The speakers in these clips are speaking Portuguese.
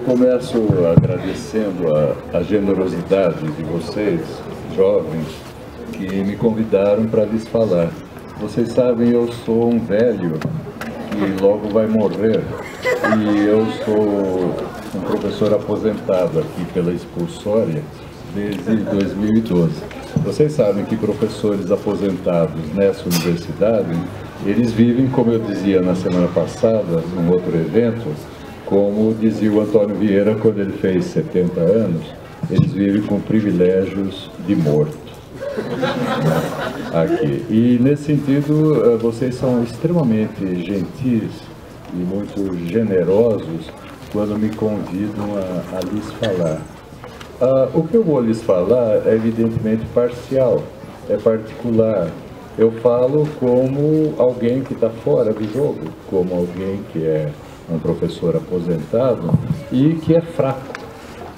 começo agradecendo a generosidade de vocês, jovens, que me convidaram para lhes falar. Vocês sabem, eu sou um velho que logo vai morrer e eu sou um professor aposentado aqui pela Expulsória desde 2012. Vocês sabem que professores aposentados nessa universidade, eles vivem, como eu dizia na semana passada, num outro evento, como dizia o Antônio Vieira quando ele fez 70 anos, eles vivem com privilégios de morto. Aqui. E nesse sentido, vocês são extremamente gentis e muito generosos quando me convidam a lhes falar. O que eu vou lhes falar é evidentemente parcial, é particular. Eu falo como alguém que está fora do jogo, como alguém que é um professor aposentado e que é fraco,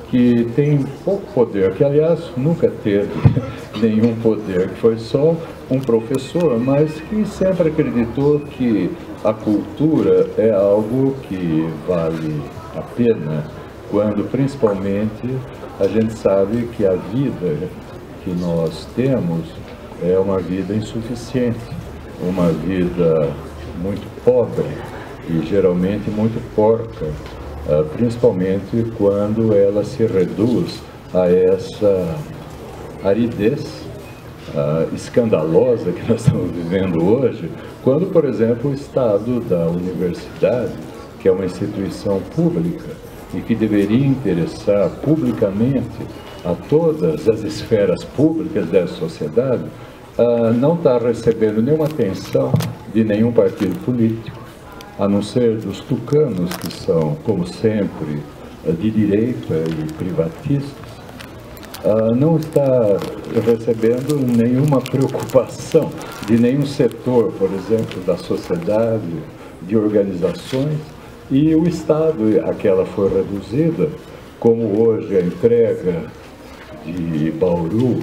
que tem pouco poder, que aliás nunca teve nenhum poder, que foi só um professor, mas que sempre acreditou que a cultura é algo que vale a pena, quando principalmente a gente sabe que a vida que nós temos é uma vida insuficiente, uma vida muito pobre e geralmente muito porca, principalmente quando ela se reduz a essa aridez escandalosa que nós estamos vivendo hoje, quando, por exemplo, o Estado da universidade, que é uma instituição pública e que deveria interessar publicamente a todas as esferas públicas dessa sociedade, não está recebendo nenhuma atenção de nenhum partido político, a não ser dos tucanos, que são, como sempre, de direita e privatistas. Não está recebendo nenhuma preocupação de nenhum setor, por exemplo, da sociedade, de organizações, e o Estado, a que ela foi reduzida, como hoje a entrega de Bauru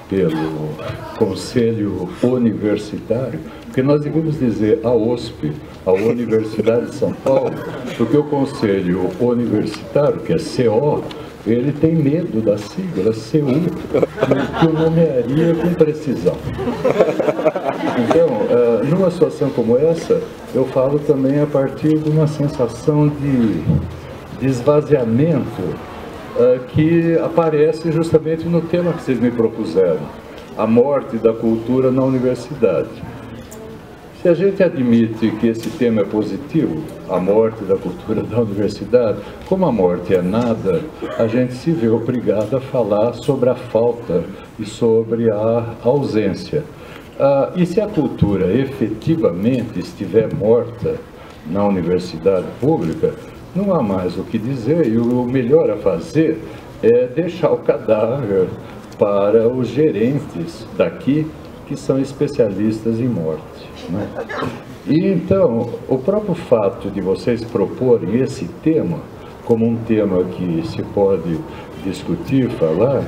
pelo Conselho Universitário, porque nós devemos dizer a USP, a Universidade de São Paulo, porque o Conselho Universitário, que é CO, ele tem medo da sigla CU, que o nomearia com precisão. Então, numa situação como essa, eu falo também a partir de uma sensação de esvaziamento que aparece justamente no tema que vocês me propuseram, a morte da cultura na universidade. Se a gente admite que esse tema é positivo, a morte da cultura da universidade, como a morte é nada, a gente se vê obrigado a falar sobre a falta e sobre a ausência. E se a cultura efetivamente estiver morta na universidade pública, não há mais o que dizer, e o melhor a fazer é deixar o cadáver para os gerentes daqui, que são especialistas em morte. Né? E então, o próprio fato de vocês proporem esse tema como um tema que se pode discutir, falar,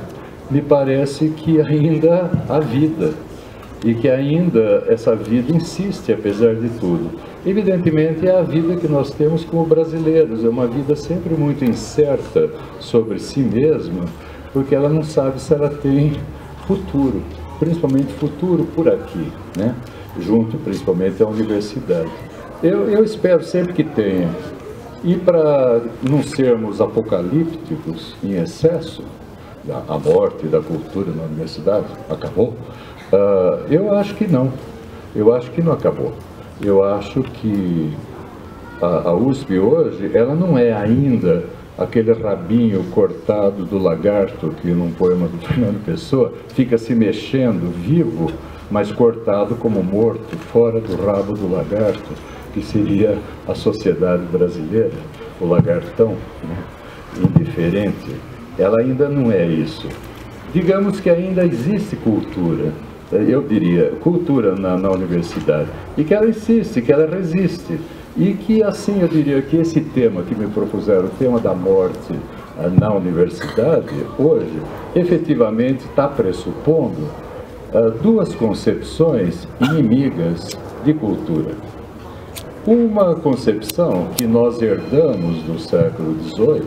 me parece que ainda há vida, e que ainda essa vida insiste, apesar de tudo. Evidentemente, é a vida que nós temos como brasileiros, é uma vida sempre muito incerta sobre si mesma, porque ela não sabe se ela tem futuro, principalmente futuro por aqui, né? Junto principalmente à universidade. Eu espero sempre que tenha. E para não sermos apocalípticos em excesso, a morte da cultura na universidade acabou? Eu acho que não. Eu acho que não acabou. Eu acho que a USP hoje, ela não é ainda aquele rabinho cortado do lagarto que num poema do Fernando Pessoa fica se mexendo vivo, mas cortado como morto, fora do rabo do lagarto, que seria a sociedade brasileira, o lagartão, né, indiferente. Ela ainda não é isso. Digamos que ainda existe cultura, eu diria, cultura na universidade, e que ela insiste, que ela resiste, e que assim eu diria que esse tema que me propuseram, o tema da morte na universidade, hoje, efetivamente está pressupondo duas concepções inimigas de cultura. uma concepção que nós herdamos do século XVIII,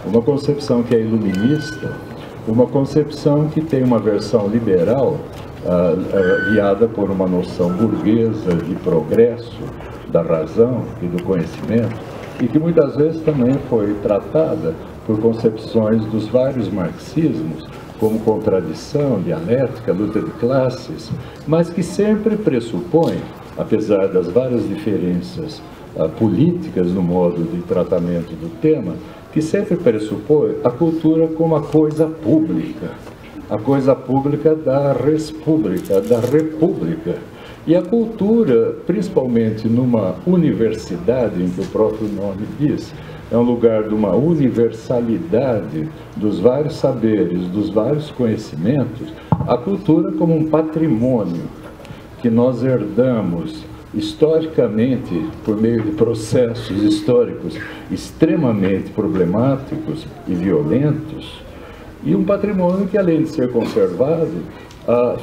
uma concepção que é iluminista, uma concepção que tem uma versão liberal, guiada por uma noção burguesa de progresso, da razão e do conhecimento, e que muitas vezes também foi tratada por concepções dos vários marxismos, como contradição, dialética, luta de classes, mas que sempre pressupõe, apesar das várias diferenças políticas no modo de tratamento do tema, que sempre pressupõe a cultura como a coisa pública da res pública, da república. E a cultura, principalmente numa universidade, em que o próprio nome diz, é um lugar de uma universalidade dos vários saberes, dos vários conhecimentos, a cultura como um patrimônio que nós herdamos historicamente por meio de processos históricos extremamente problemáticos e violentos, e um patrimônio que, além de ser conservado,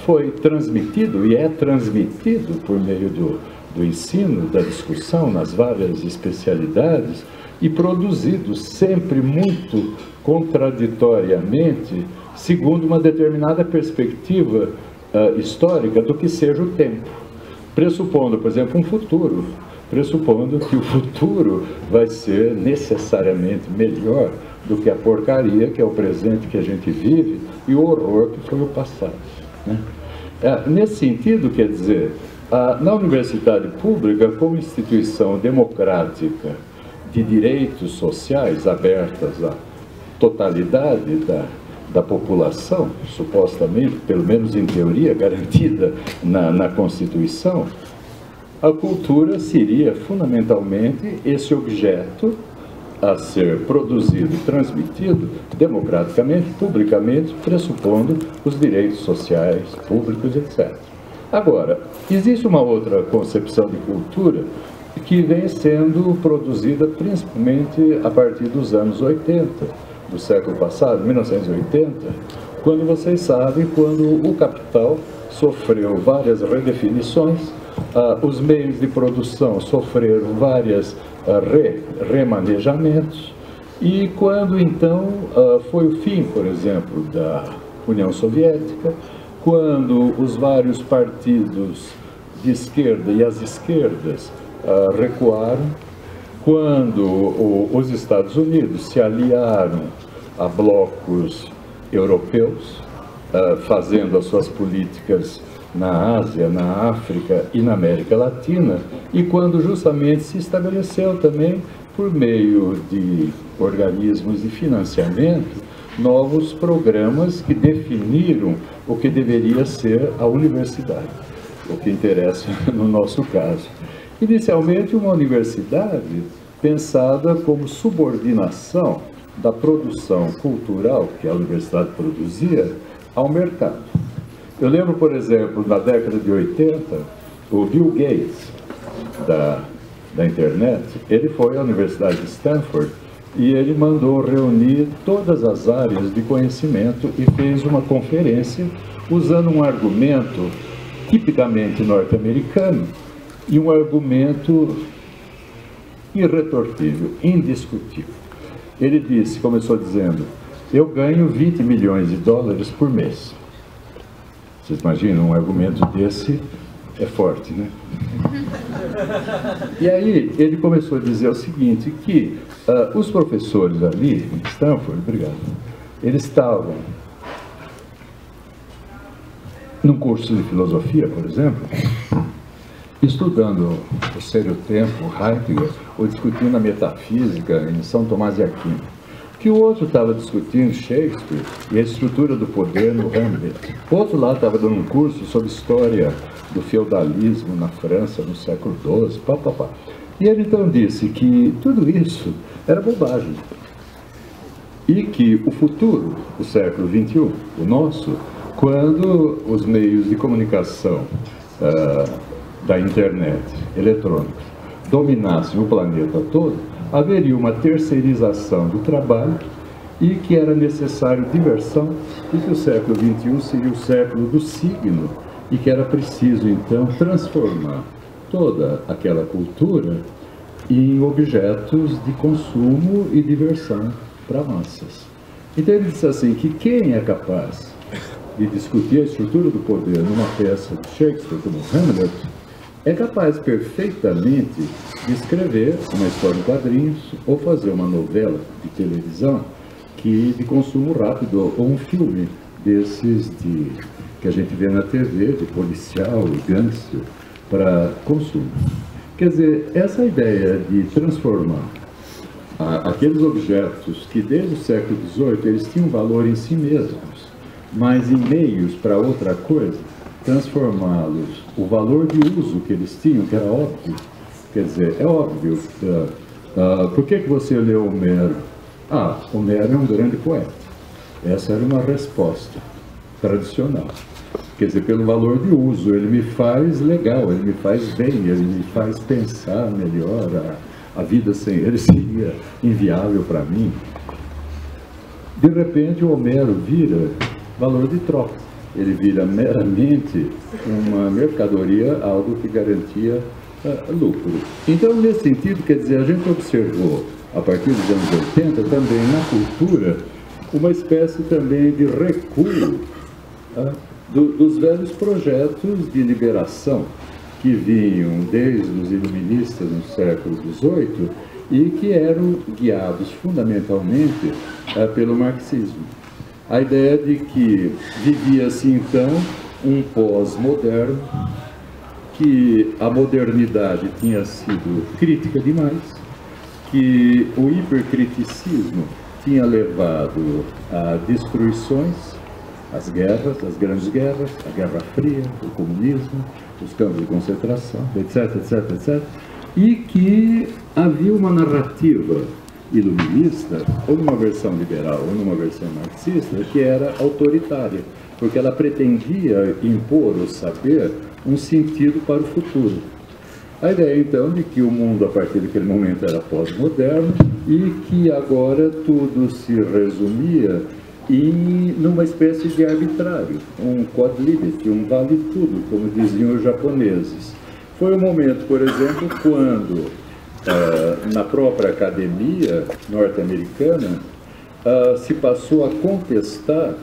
foi transmitido e é transmitido por meio do ensino, da discussão nas várias especialidades, e produzido sempre muito contraditoriamente, segundo uma determinada perspectiva histórica do que seja o tempo, pressupondo, por exemplo, um futuro, pressupondo que o futuro vai ser necessariamente melhor do que a porcaria que é o presente que a gente vive e o horror que foi o passado, né? Nesse sentido, quer dizer, na universidade pública, como instituição democrática de direitos sociais abertas à totalidade da população, supostamente, pelo menos em teoria, garantida na Constituição, a cultura seria fundamentalmente esse objeto a ser produzido e transmitido democraticamente, publicamente, pressupondo os direitos sociais, públicos, etc. Agora, existe uma outra concepção de cultura que vem sendo produzida principalmente a partir dos anos 80, do século passado, 1980, quando vocês sabem, quando o capital sofreu várias redefinições, os meios de produção sofreram várias remanejamentos, e quando então foi o fim, por exemplo, da União Soviética, quando os vários partidos de esquerda e as esquerdas recuaram, quando os Estados Unidos se aliaram a blocos europeus, fazendo as suas políticas na Ásia, na África e na América Latina, e quando justamente se estabeleceu também, por meio de organismos de financiamento, novos programas que definiram o que deveria ser a universidade, o que interessa no nosso caso. Inicialmente, uma universidade pensada como subordinação da produção cultural que a universidade produzia ao mercado. Eu lembro, por exemplo, na década de 80, o Bill Gates, da internet, ele foi à Universidade de Stanford e ele mandou reunir todas as áreas de conhecimento e fez uma conferência usando um argumento tipicamente norte-americano e um argumento irretortível, indiscutível. Ele disse, começou dizendo, eu ganho 20 milhões de dólares por mês. Vocês imaginam, um argumento desse é forte, né? E aí ele começou a dizer o seguinte, que os professores ali em Stanford, obrigado, eles estavam num curso de filosofia, por exemplo, estudando o Sério Tempo, Heidegger, ou discutindo a metafísica em São Tomás de Aquino, que o outro estava discutindo Shakespeare e a estrutura do poder no Hamlet. O outro lá estava dando um curso sobre história do feudalismo na França no século XII, papapá. E ele então disse que tudo isso era bobagem e que o futuro, o século XXI, o nosso, quando os meios de comunicação da internet eletrônica dominassem o planeta todo, haveria uma terceirização do trabalho e que era necessário diversão e que o século XXI seria o século do signo e que era preciso então transformar toda aquela cultura em objetos de consumo e diversão para massas. Então ele disse assim, que quem é capaz de discutir a estrutura do poder numa peça de Shakespeare como Hamlet, é capaz perfeitamente de escrever uma história em quadrinhos ou fazer uma novela de televisão de consumo rápido, ou um filme desses que a gente vê na TV, de policial e gangster, para consumo. Quer dizer, essa ideia de transformar aqueles objetos que desde o século XVIII eles tinham valor em si mesmos, mas em meios para outra coisa, transformá-los, o valor de uso que eles tinham, que era óbvio, quer dizer, é óbvio, por que você leu Homero? Homero é um grande poeta. Essa era uma resposta tradicional. Quer dizer, pelo valor de uso, ele me faz legal, ele me faz bem, ele me faz pensar melhor, a vida sem ele seria inviável para mim. De repente, o Homero vira valor de troca. Ele vira meramente uma mercadoria, algo que garantia lucro. Então, nesse sentido, quer dizer, a gente observou, a partir dos anos 80, também na cultura, uma espécie também de recuo dos velhos projetos de liberação que vinham desde os iluministas no século XVIII e que eram guiados fundamentalmente pelo marxismo. A ideia de que vivia-se então um pós-moderno, que a modernidade tinha sido crítica demais, que o hipercriticismo tinha levado a destruições, as guerras, as grandes guerras, a Guerra Fria, o comunismo, os campos de concentração, etc, etc, etc, e que havia uma narrativa iluminista, ou numa versão liberal, ou numa versão marxista, que era autoritária, porque ela pretendia impor o saber um sentido para o futuro. A ideia, então, de que o mundo, a partir daquele momento, era pós-moderno e que agora tudo se resumia numa espécie de arbitrário, um quod limit, um vale tudo, como diziam os japoneses. Foi um momento, por exemplo, quando, na própria academia norte-americana, se passou a contestar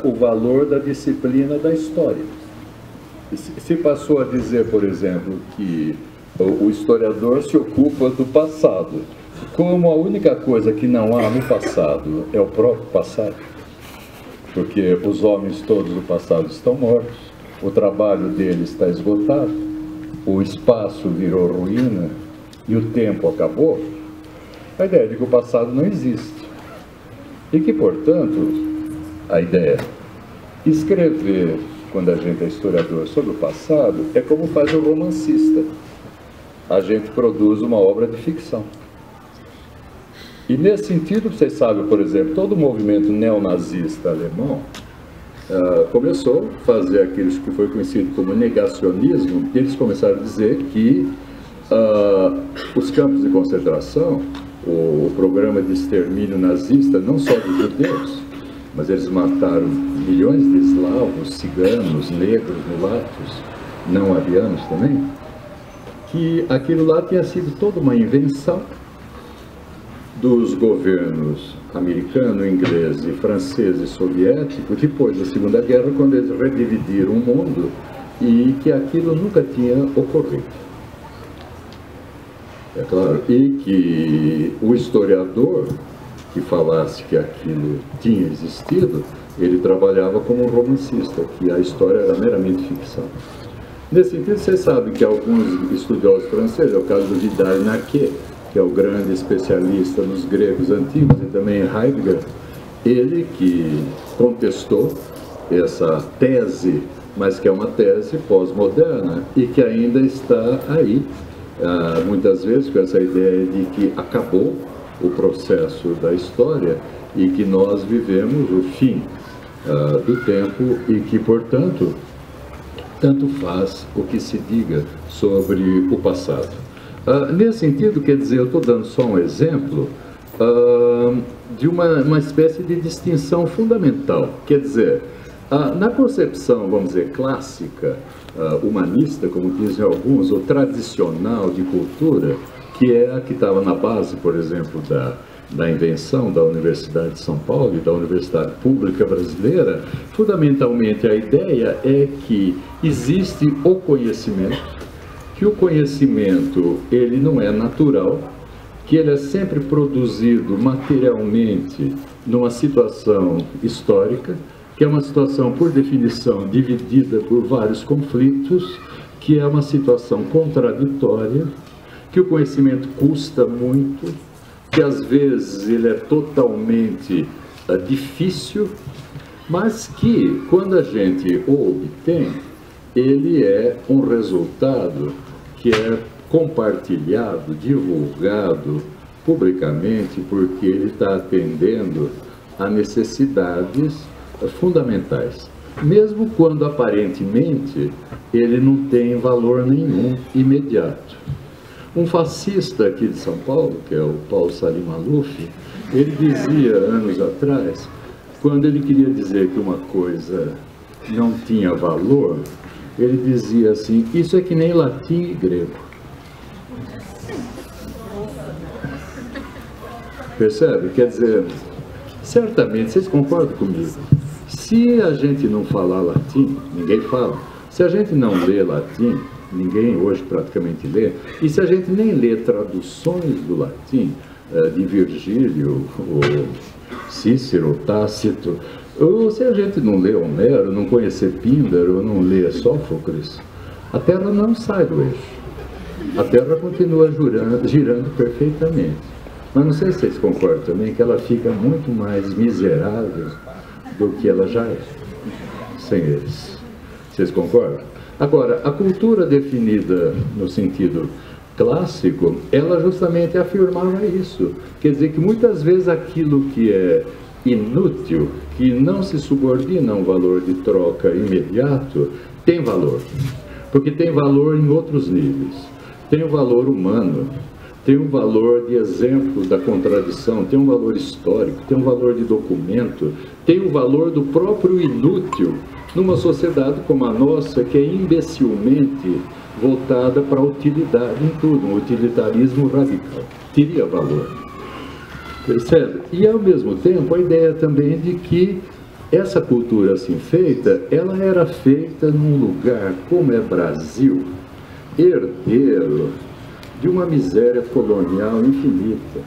o valor da disciplina da história. Se passou a dizer, por exemplo, que o historiador se ocupa do passado, como a única coisa que não há no passado é o próprio passado, porque os homens todos do passado estão mortos, o trabalho deles está esgotado, o espaço virou ruína e o tempo acabou, a ideia de que o passado não existe. E que, portanto, a ideia de escrever, quando a gente é historiador, sobre o passado, é como faz o romancista. A gente produz uma obra de ficção. E nesse sentido, vocês sabem, por exemplo, todo o movimento neonazista alemão começou a fazer aquilo que foi conhecido como negacionismo, e eles começaram a dizer que os campos de concentração, o programa de extermínio nazista, não só dos judeus, mas eles mataram milhões de eslavos, ciganos, negros, mulatos, não arianos também, que aquilo lá tinha sido toda uma invenção dos governos americano, inglês, francês e soviético depois da Segunda Guerra, quando eles redividiram o mundo, e que aquilo nunca tinha ocorrido. É claro, e que o historiador que falasse que aquilo tinha existido, ele trabalhava como um romancista, que a história era meramente ficção. Nesse sentido, vocês sabem que alguns estudiosos franceses, é o caso do Vidal-Naquet, que é o grande especialista nos gregos antigos, e também Heidegger, ele que contestou essa tese, mas que é uma tese pós-moderna, e que ainda está aí, muitas vezes com essa ideia de que acabou o processo da história e que nós vivemos o fim do tempo e que, portanto, tanto faz o que se diga sobre o passado. Nesse sentido, quer dizer, eu estou dando só um exemplo de uma espécie de distinção fundamental. Quer dizer, Na concepção, vamos dizer, clássica, humanista, como dizem alguns, ou tradicional de cultura, que é a que estava na base, por exemplo, da invenção da Universidade de São Paulo e da Universidade Pública Brasileira, fundamentalmente a ideia é que existe o conhecimento, que o conhecimento ele não é natural, que ele é sempre produzido materialmente numa situação histórica, que é uma situação, por definição, dividida por vários conflitos, que é uma situação contraditória, que o conhecimento custa muito, que às vezes ele é totalmente difícil, mas que, quando a gente o obtém, ele é um resultado que é compartilhado, divulgado publicamente, porque ele está atendendo a necessidades fundamentais, mesmo quando aparentemente ele não tem valor nenhum imediato. Um fascista aqui de São Paulo, que é o Paulo Salim Maluf, ele dizia anos atrás, quando ele queria dizer que uma coisa não tinha valor, ele dizia assim: isso é que nem latim e grego. Percebe? Quer dizer, certamente, vocês concordam comigo? Se a gente não falar latim, ninguém fala. Se a gente não lê latim, ninguém hoje praticamente lê. E se a gente nem lê traduções do latim, de Virgílio, ou Cícero, ou Tácito, ou se a gente não lê Homero, não conhecer Píndaro, ou não lê Sófocles, a Terra não sai do eixo. A Terra continua girando perfeitamente. Mas não sei se vocês concordam também que ela fica muito mais miserável do que ela já é, sem eles. Vocês concordam? Agora, a cultura definida no sentido clássico, ela justamente afirmava isso. Quer dizer que muitas vezes aquilo que é inútil, que não se subordina a um valor de troca imediato, tem valor. Porque tem valor em outros níveis. Tem o valor humano, tem um valor de exemplos da contradição, tem um valor histórico, tem um valor de documento, tem o valor do próprio inútil numa sociedade como a nossa, que é imbecilmente voltada para a utilidade em tudo, um utilitarismo radical. Teria valor. Percebe? E ao mesmo tempo a ideia também de que essa cultura assim feita, ela era feita num lugar como é Brasil, herdeiro de uma miséria colonial infinita.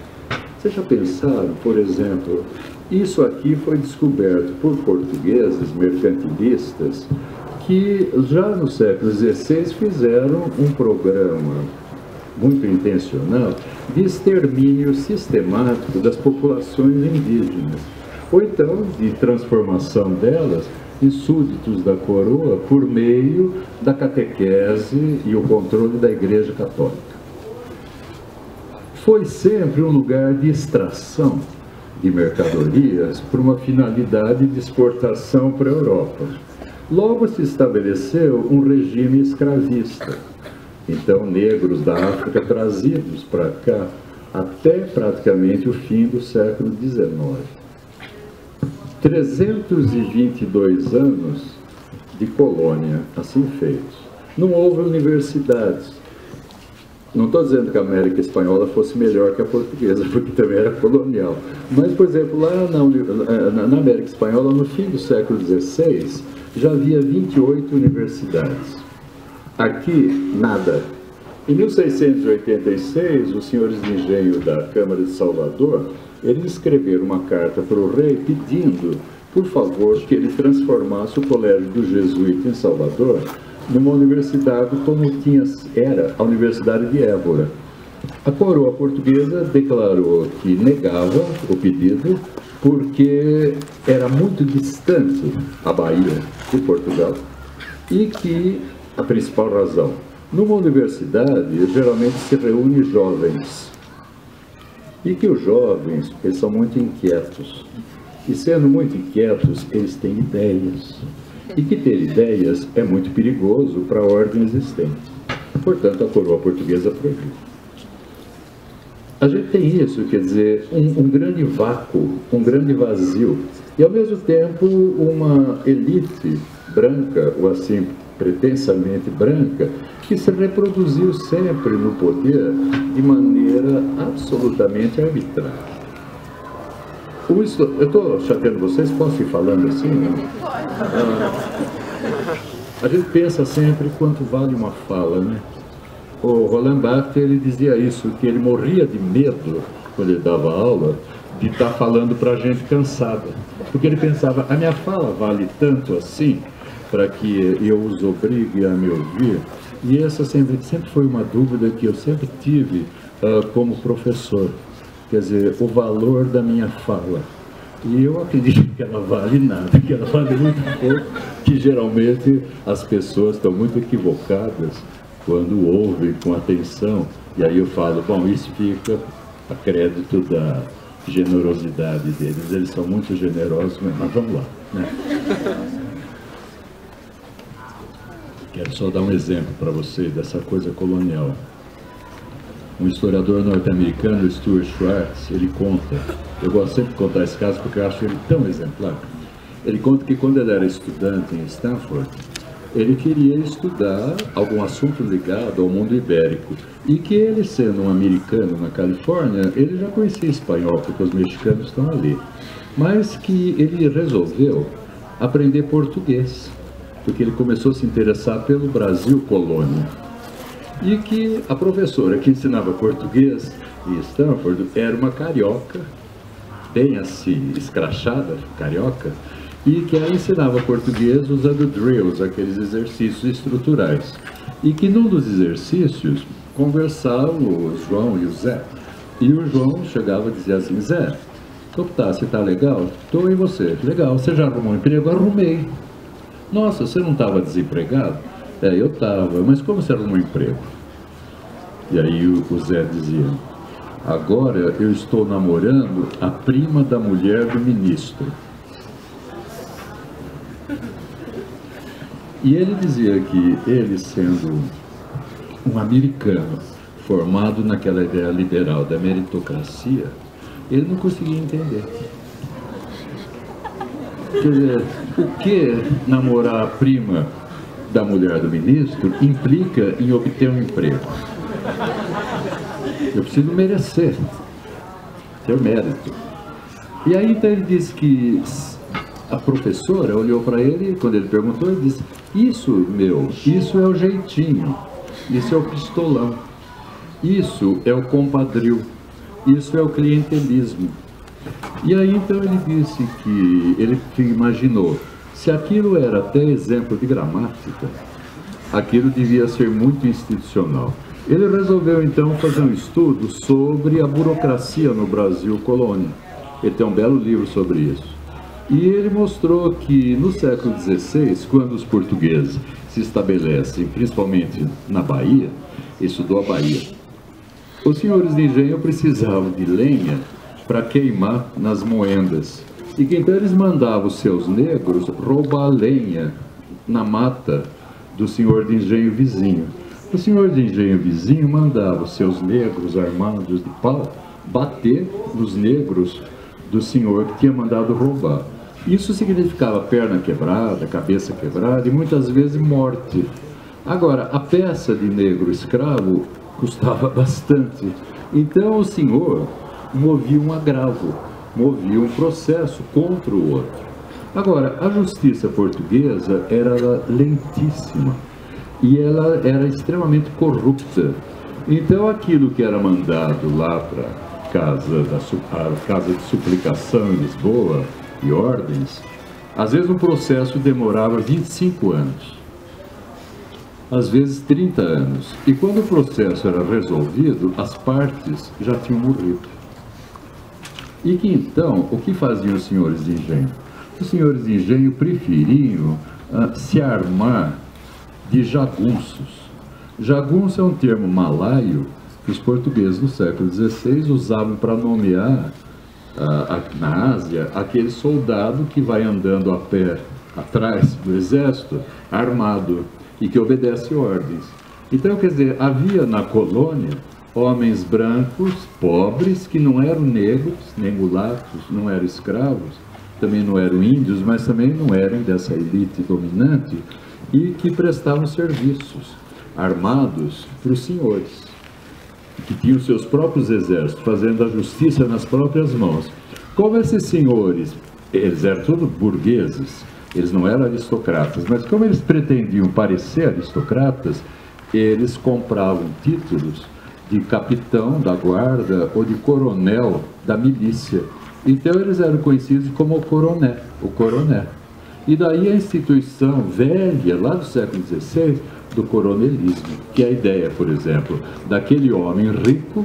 Vocês já pensaram, por exemplo, isso aqui foi descoberto por portugueses mercantilistas que já no século XVI fizeram um programa muito intencional de extermínio sistemático das populações indígenas, ou então de transformação delas em súditos da coroa por meio da catequese e o controle da Igreja Católica. Foi sempre um lugar de extração de mercadorias para uma finalidade de exportação para a Europa. Logo se estabeleceu um regime escravista. Então, negros da África trazidos para cá até praticamente o fim do século XIX. 322 anos de colônia assim feitos. Não houve universidades. Não estou dizendo que a América Espanhola fosse melhor que a portuguesa, porque também era colonial. Mas, por exemplo, lá na América Espanhola, no fim do século XVI, já havia 28 universidades. Aqui, nada. Em 1686, os senhores de engenho da Câmara de Salvador, eles escreveram uma carta para o rei pedindo, por favor, que ele transformasse o Colégio do Jesuíta em Salvador numa universidade como era a Universidade de Évora. A coroa portuguesa declarou que negava o pedido porque era muito distante a Bahia de Portugal e que a principal razão, numa universidade geralmente se reúne jovens e que os jovens eles são muito inquietos e sendo muito inquietos eles têm ideias. E que ter ideias é muito perigoso para a ordem existente. Portanto, a coroa portuguesa proibiu. A gente tem isso, quer dizer, um grande vácuo, um grande vazio E, ao mesmo tempo, uma elite branca, ou assim, pretensamente branca, que se reproduziu sempre no poder de maneira absolutamente arbitrária. Eu estou chateando vocês? Posso ir falando assim? Não? A gente pensa sempre quanto vale uma fala, né? O Roland Barthes, ele dizia isso, que ele morria de medo, quando ele dava aula, de estar falando para a gente cansada. Porque ele pensava, a minha fala vale tanto assim, para que eu os obrigue a me ouvir? E essa sempre foi uma dúvida que eu sempre tive como professor. Quer dizer, o valor da minha fala. E eu acredito que ela vale nada, que ela vale muito pouco, que geralmente as pessoas estão muito equivocadas quando ouvem com atenção. E aí eu falo, bom, isso fica a crédito da generosidade deles. Eles são muito generosos, mas vamos lá, né? Quero só dar um exemplo para vocês dessa coisa colonial. Um historiador norte-americano, Stuart Schwartz, ele conta, eu gosto sempre de contar esse caso porque eu acho ele tão exemplar. Ele conta que quando ele era estudante em Stanford, ele queria estudar algum assunto ligado ao mundo ibérico. E que ele, sendo um americano na Califórnia, ele já conhecia espanhol, porque os mexicanos estão ali. Mas que ele resolveu aprender português, porque ele começou a se interessar pelo Brasil colônia. E que a professora que ensinava português em Stanford era uma carioca, bem assim, escrachada, carioca, e que ela ensinava português usando drills, aqueles exercícios estruturais. E que num dos exercícios conversavam o João e o Zé. E o João chegava e dizia assim, Zé, você tá legal? Tô, e você? Legal, você já arrumou um emprego? Arrumei. Nossa, você não estava desempregado? Eu estava, mas como você arrumou um emprego? E aí o Zé dizia, agora eu estou namorando a prima da mulher do ministro. E ele dizia que ele, sendo um americano formado naquela ideia liberal da meritocracia, ele não conseguia entender. Quer dizer, o que namorar a prima da mulher do ministro implica em obter um emprego? Eu preciso merecer, ter mérito. E aí então ele disse que a professora olhou para ele, quando ele perguntou, ele disse, isso é o jeitinho, isso é o pistolão, isso é o compadril, isso é o clientelismo. E aí então ele disse que ele imaginou, se aquilo era até exemplo de gramática, aquilo devia ser muito institucional. Ele resolveu então fazer um estudo sobre a burocracia no Brasil colônia. Ele tem um belo livro sobre isso. E ele mostrou que no século XVI, quando os portugueses se estabelecem, principalmente na Bahia, ele estudou a Bahia, os senhores de engenho precisavam de lenha para queimar nas moendas. E que então eles mandavam os seus negros roubar lenha na mata do senhor de engenho vizinho. O senhor de engenho vizinho mandava os seus negros armados de pau bater nos negros do senhor que tinha mandado roubar. Isso significava perna quebrada, cabeça quebrada e muitas vezes morte. Agora, a peça de negro escravo custava bastante. Então o senhor movia um agravo, movia um processo contra o outro. Agora, a justiça portuguesa era lentíssima e ela era extremamente corrupta. Então aquilo que era mandado lá para a casa de suplicação em Lisboa e ordens, às vezes um processo demorava 25 anos, às vezes 30 anos. E quando o processo era resolvido, as partes já tinham morrido. E que então, o que faziam os senhores de engenho? Os senhores de engenho preferiam se armar de jagunços. Jagunço é um termo malaio que os portugueses do século XVI usavam para nomear na Ásia aquele soldado que vai andando a pé atrás do exército, armado, e que obedece ordens. Então, quer dizer, havia na colônia homens brancos, pobres, que não eram negros, nem mulatos, não eram escravos, também não eram índios, mas também não eram dessa elite dominante, e que prestavam serviços armados para os senhores, que tinham seus próprios exércitos, fazendo a justiça nas próprias mãos. Como esses senhores, eles eram todos burgueses, eles não eram aristocratas, mas como eles pretendiam parecer aristocratas, eles compravam títulos de capitão da guarda ou de coronel da milícia. Então eles eram conhecidos como o coroné. E daí a instituição velha, lá do século XVI, do coronelismo, que é a ideia, por exemplo, daquele homem rico,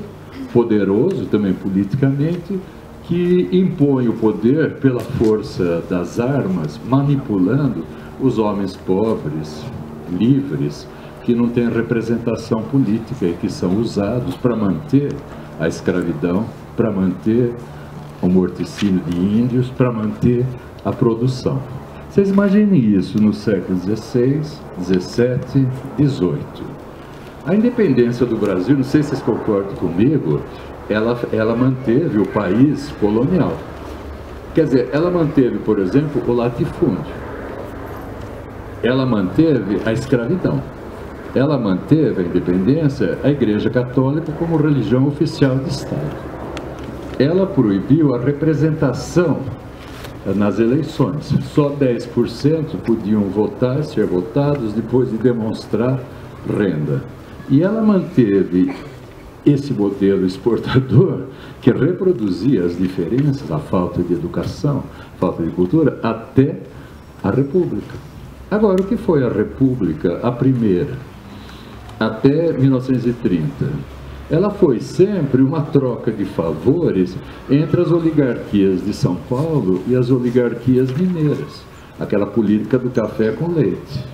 poderoso também politicamente, que impõe o poder pela força das armas, manipulando os homens pobres, livres, que não têm representação política e que são usados para manter a escravidão, para manter o morticínio de índios, para manter a produção. Vocês imaginem isso no século XVI, XVII, XVIII. A independência do Brasil, não sei se vocês concordam comigo, ela manteve o país colonial. Quer dizer, ela manteve, por exemplo, o latifúndio. Ela manteve a escravidão. Ela manteve a independência, a Igreja Católica como religião oficial do Estado. Ela proibiu a representação nas eleições. Só 10% podiam votar, ser votados, depois de demonstrar renda. E ela manteve esse modelo exportador, que reproduzia as diferenças, a falta de educação, a falta de cultura, até a República. Agora, o que foi a República, a primeira? Até 1930. Ela foi sempre uma troca de favores entre as oligarquias de São Paulo e as oligarquias mineiras, aquela política do café com leite.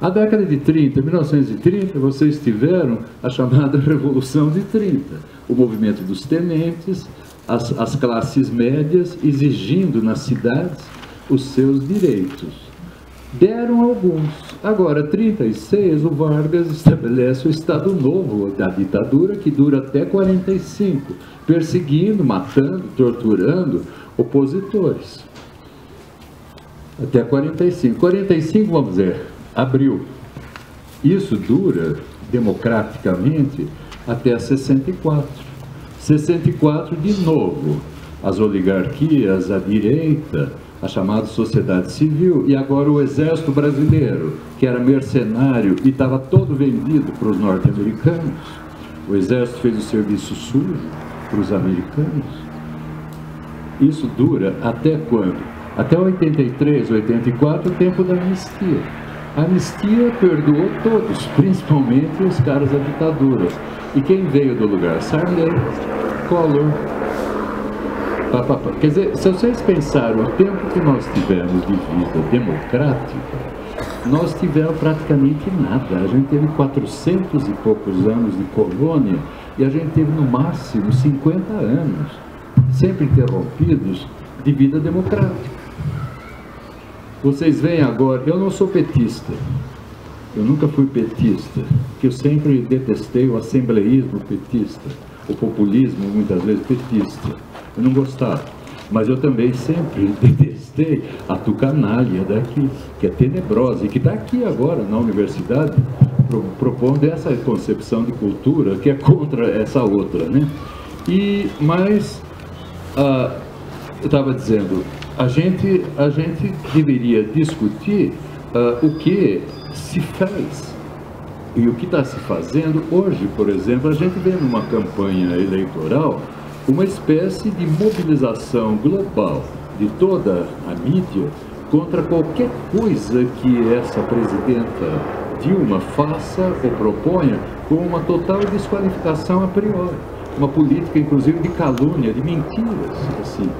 A década de 30, 1930, vocês tiveram a chamada Revolução de 30, o movimento dos tenentes, as classes médias exigindo nas cidades os seus direitos. Deram alguns. Agora, 36, o Vargas estabelece o Estado Novo da ditadura, que dura até 45, perseguindo, matando, torturando opositores. Até 45. 45, vamos dizer, abril. Isso dura, democraticamente, até 64. 64, de novo, as oligarquias, a direita, a chamada sociedade civil, e agora o exército brasileiro, que era mercenário e estava todo vendido para os norte-americanos. O exército fez o serviço sujo para os americanos. Isso dura até quando? Até 83, 84, o tempo da anistia. A anistia perdoou todos, principalmente os caras da ditadura. E quem veio do lugar? Sarney, Collor. Quer dizer, se vocês pensarem o tempo que nós tivemos de vida democrática, nós tivemos praticamente nada. A gente teve 400 e poucos anos de colônia e a gente teve no máximo 50 anos, sempre interrompidos, de vida democrática. Vocês veem agora, eu não sou petista, eu nunca fui petista, porque eu sempre detestei o assembleísmo petista, o populismo muitas vezes petista. Eu não gostava, mas eu também sempre detestei a tucanalha daqui, que é tenebrosa e que está aqui agora na universidade, propondo essa concepção de cultura que é contra essa outra, né? Mas eu estava dizendo, a gente deveria discutir o que se faz e o que está se fazendo hoje. Por exemplo, a gente vê numa campanha eleitoral uma espécie de mobilização global de toda a mídia contra qualquer coisa que essa presidenta Dilma faça ou proponha, com uma total desqualificação a priori, uma política inclusive de calúnia, de mentiras, assim.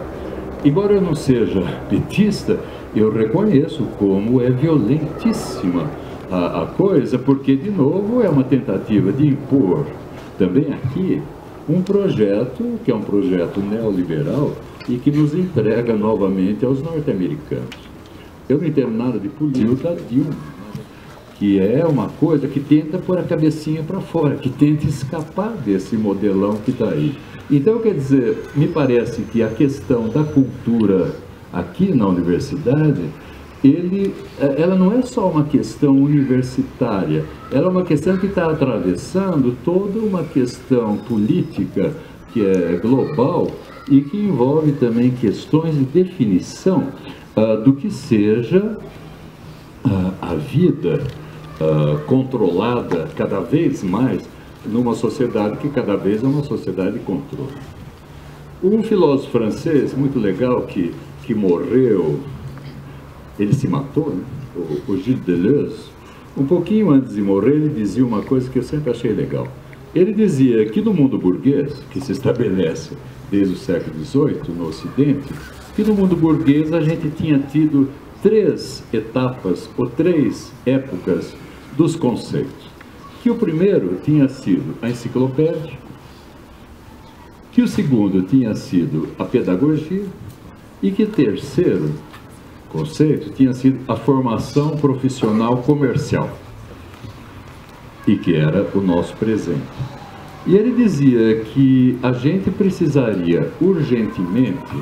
Embora eu não seja petista, eu reconheço como é violentíssima a coisa, porque de novo é uma tentativa de impor também aqui um projeto que é um projeto neoliberal e que nos entrega novamente aos norte-americanos. Eu não entendo nada de política da Dilma, que é uma coisa que tenta pôr a cabecinha para fora, que tenta escapar desse modelão que está aí. Então, quer dizer, me parece que a questão da cultura aqui na universidade, ela não é só uma questão universitária, ela é uma questão que está atravessando toda uma questão política que é global e que envolve também questões de definição do que seja a vida controlada cada vez mais numa sociedade que cada vez é uma sociedade de controle. Um filósofo francês muito legal que morreu, ele se matou, né? O Gilles Deleuze, um pouquinho antes de morrer, ele dizia uma coisa que eu sempre achei legal. Ele dizia que no mundo burguês, que se estabelece desde o século XVIII no Ocidente, que no mundo burguês a gente tinha tido 3 etapas ou 3 épocas dos conceitos. Que o primeiro tinha sido a enciclopédia, que o segundo tinha sido a pedagogia e que o terceiro conceito tinha sido a formação profissional comercial, e que era o nosso presente. E ele dizia que a gente precisaria urgentemente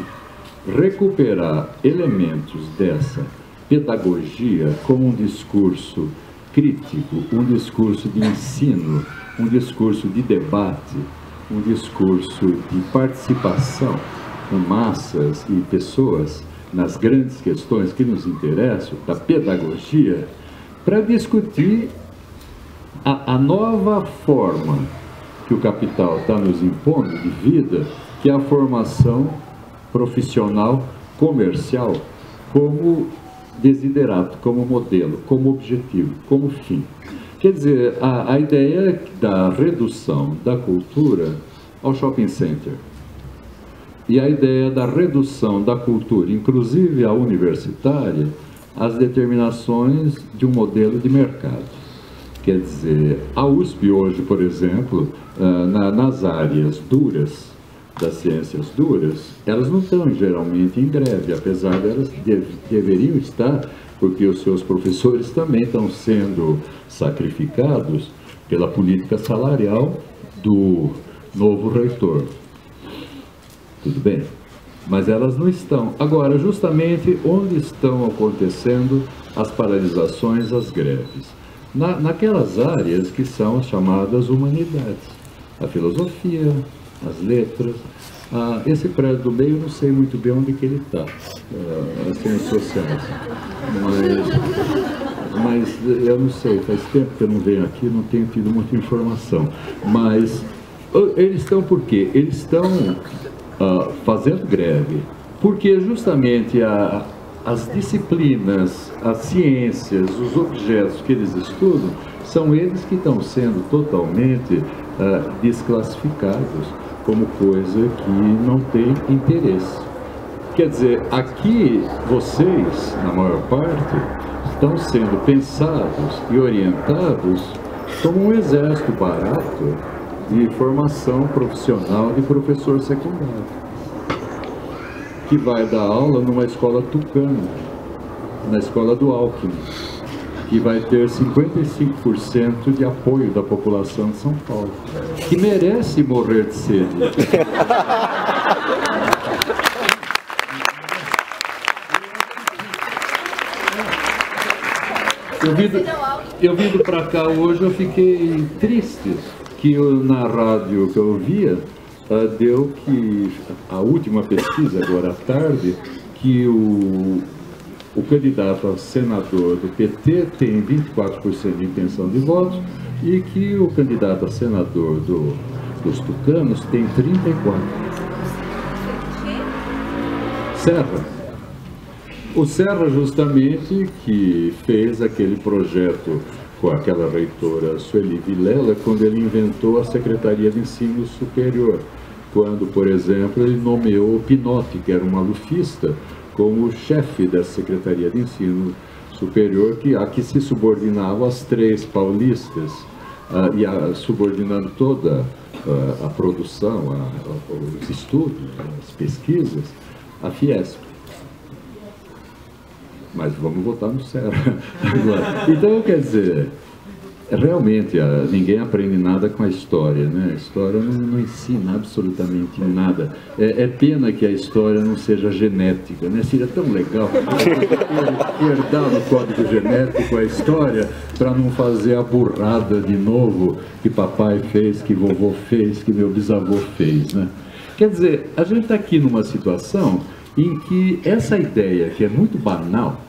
recuperar elementos dessa pedagogia como um discurso crítico, um discurso de ensino, um discurso de debate, um discurso de participação com massas e pessoas nas grandes questões que nos interessam, da pedagogia, para discutir a nova forma que o capital está nos impondo de vida, que é a formação profissional comercial como desiderato, como modelo, como objetivo, como fim. Quer dizer, a ideia da redução da cultura ao shopping center e a ideia da redução da cultura, inclusive a universitária, às determinações de um modelo de mercado. Quer dizer, a USP hoje, por exemplo, nas áreas duras, das ciências duras, elas não estão geralmente em greve, apesar de elas deveriam estar, porque os seus professores também estão sendo sacrificados pela política salarial do novo reitor. Tudo bem? Mas elas não estão. Agora, justamente onde estão acontecendo as paralisações, as greves? Naquelas áreas que são as chamadas humanidades. A filosofia, as letras. Esse prédio do meio, eu não sei muito bem onde que ele está. As ciências sociais. Mas eu não sei, faz tempo que eu não venho aqui, não tenho tido muita informação. Mas eles estão por quê? Eles estão fazendo greve, porque justamente as disciplinas, as ciências, os objetos que eles estudam, são eles que estão sendo totalmente desclassificados como coisa que não tem interesse. Quer dizer, aqui vocês, na maior parte, estão sendo pensados e orientados como um exército barato de formação profissional de professor secundário, que vai dar aula numa escola tucana, na escola do Alckmin, que vai ter 55% de apoio da população de São Paulo, que merece morrer de sede. Eu vindo para cá hoje, eu fiquei triste que na rádio que eu ouvia, deu que a última pesquisa, agora à tarde, que o candidato a senador do PT tem 24% de intenção de votos e que o candidato a senador dos tucanos tem 34%. Serra. O Serra, justamente, que fez aquele projeto com aquela reitora Sueli Vilela, quando ele inventou a Secretaria de Ensino Superior, quando, por exemplo, ele nomeou o Pinotti, que era um malufista, como chefe dessa Secretaria de Ensino Superior, a que se subordinava às 3 paulistas, subordinando toda a produção, os estudos, as pesquisas, à Fiesp. Mas vamos votar no Serra agora. Então, quer dizer, realmente, ninguém aprende nada com a história, né? A história não ensina absolutamente nada. É pena que a história não seja genética, né? Seria tão legal herdar o código genético a história para não fazer a burrada de novo que papai fez, que vovô fez, que meu bisavô fez, né? Quer dizer, a gente está aqui numa situação em que essa ideia, que é muito banal,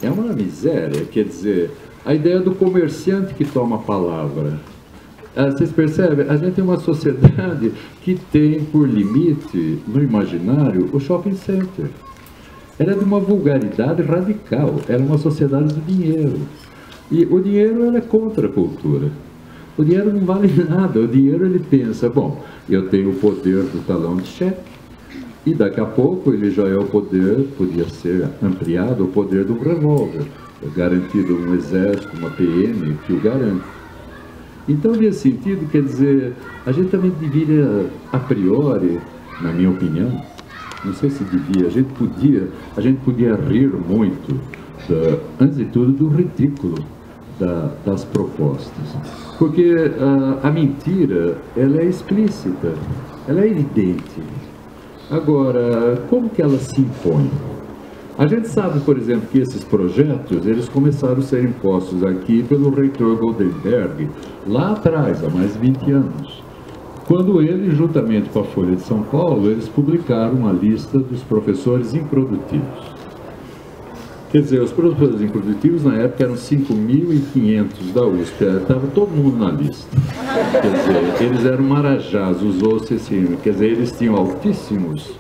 é uma miséria, quer dizer, a ideia do comerciante que toma a palavra. Vocês percebem? A gente tem uma sociedade que tem por limite, no imaginário, o shopping center. Ela é de uma vulgaridade radical, ela é uma sociedade do dinheiro. E o dinheiro ela é contra a cultura. O dinheiro não vale nada, o dinheiro ele pensa, bom, eu tenho o poder do talão de cheque, e daqui a pouco ele já é o poder, podia ser ampliado, o poder do revólver, garantido um exército, uma PM que o garante. Então, nesse sentido, quer dizer, a gente também deveria, a priori, na minha opinião, não sei se devia, a gente podia rir muito, antes de tudo, do ridículo das propostas. Porque a mentira, ela é explícita, ela é evidente. Agora, como que ela se impõe? A gente sabe, por exemplo, que esses projetos, eles começaram a ser impostos aqui pelo reitor Goldenberg, lá atrás, há mais de 20 anos. Quando ele, juntamente com a Folha de São Paulo, eles publicaram uma lista dos professores improdutivos. Quer dizer, os professores improdutivos na época eram 5.500 da USP, estava todo mundo na lista. Quer dizer, eles eram marajás, usou-se assim, quer dizer, eles tinham altíssimos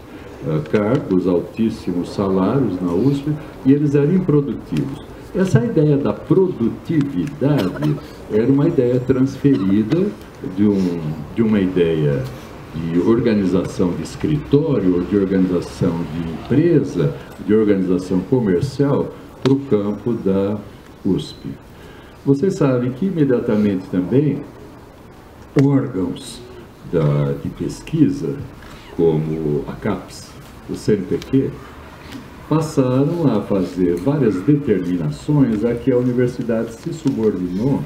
cargos, altíssimos salários na USP e eles eram improdutivos. Essa ideia da produtividade era uma ideia transferida de uma ideia de organização de escritório, de organização de empresa, de organização comercial para o campo da USP. Vocês sabem que imediatamente também órgãos de pesquisa, como a CAPES, o CNPq, passaram a fazer várias determinações a que a universidade se subordinou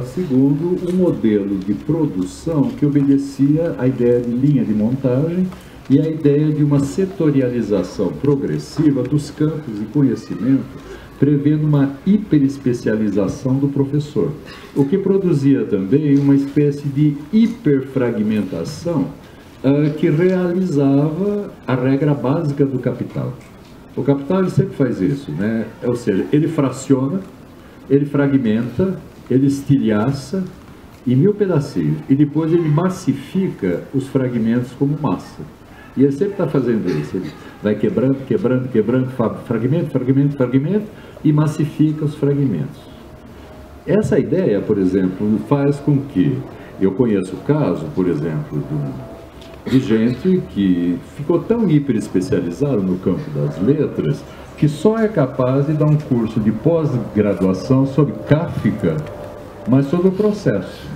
segundo um modelo de produção que obedecia à ideia de linha de montagem e à ideia de uma setorialização progressiva dos campos de conhecimento, prevendo uma hiperespecialização do professor, o que produzia também uma espécie de hiperfragmentação que realizava a regra básica do capital. O capital ele sempre faz isso, né? Ou seja, ele fraciona, ele fragmenta, ele estilhaça em 1000 pedacinhos e depois ele massifica os fragmentos como massa. E ele sempre está fazendo isso, ele vai quebrando, fragmento, fragmento, fragmento e massifica os fragmentos. Essa ideia, por exemplo, faz com que, eu conheço o caso, por exemplo, de gente que ficou tão hiper especializado no campo das letras que só é capaz de dar um curso de pós-graduação sobre Kafka, mas sobre o processo.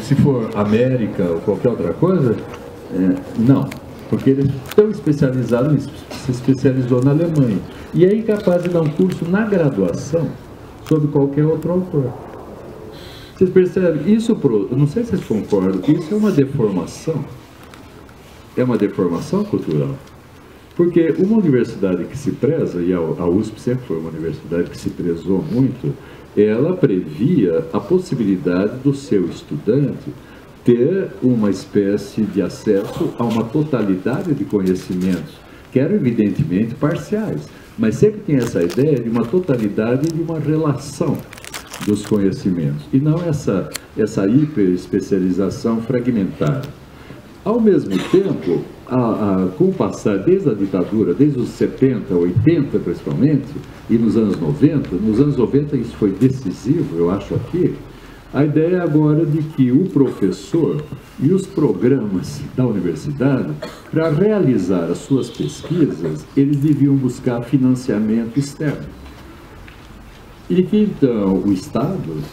Se for América ou qualquer outra coisa, não, porque ele é tão especializado nisso, se especializou na Alemanha e é incapaz de dar um curso na graduação sobre qualquer outro autor. Vocês percebem? Isso, não sei se vocês concordam, isso é uma deformação. É uma deformação cultural. Porque uma universidade que se preza, e a USP sempre foi uma universidade que se prezou muito, ela previa a possibilidade do seu estudante ter uma espécie de acesso a uma totalidade de conhecimentos, que eram evidentemente parciais, mas sempre tinha essa ideia de uma totalidade e de uma relação dos conhecimentos, e não essa hiperespecialização fragmentada. Ao mesmo tempo, com o passar desde a ditadura, desde os 70, 80 principalmente, e nos anos 90 isso foi decisivo, eu acho aqui, a ideia agora de que o professor e os programas da universidade, para realizar as suas pesquisas, eles deviam buscar financiamento externo. E que então o Estado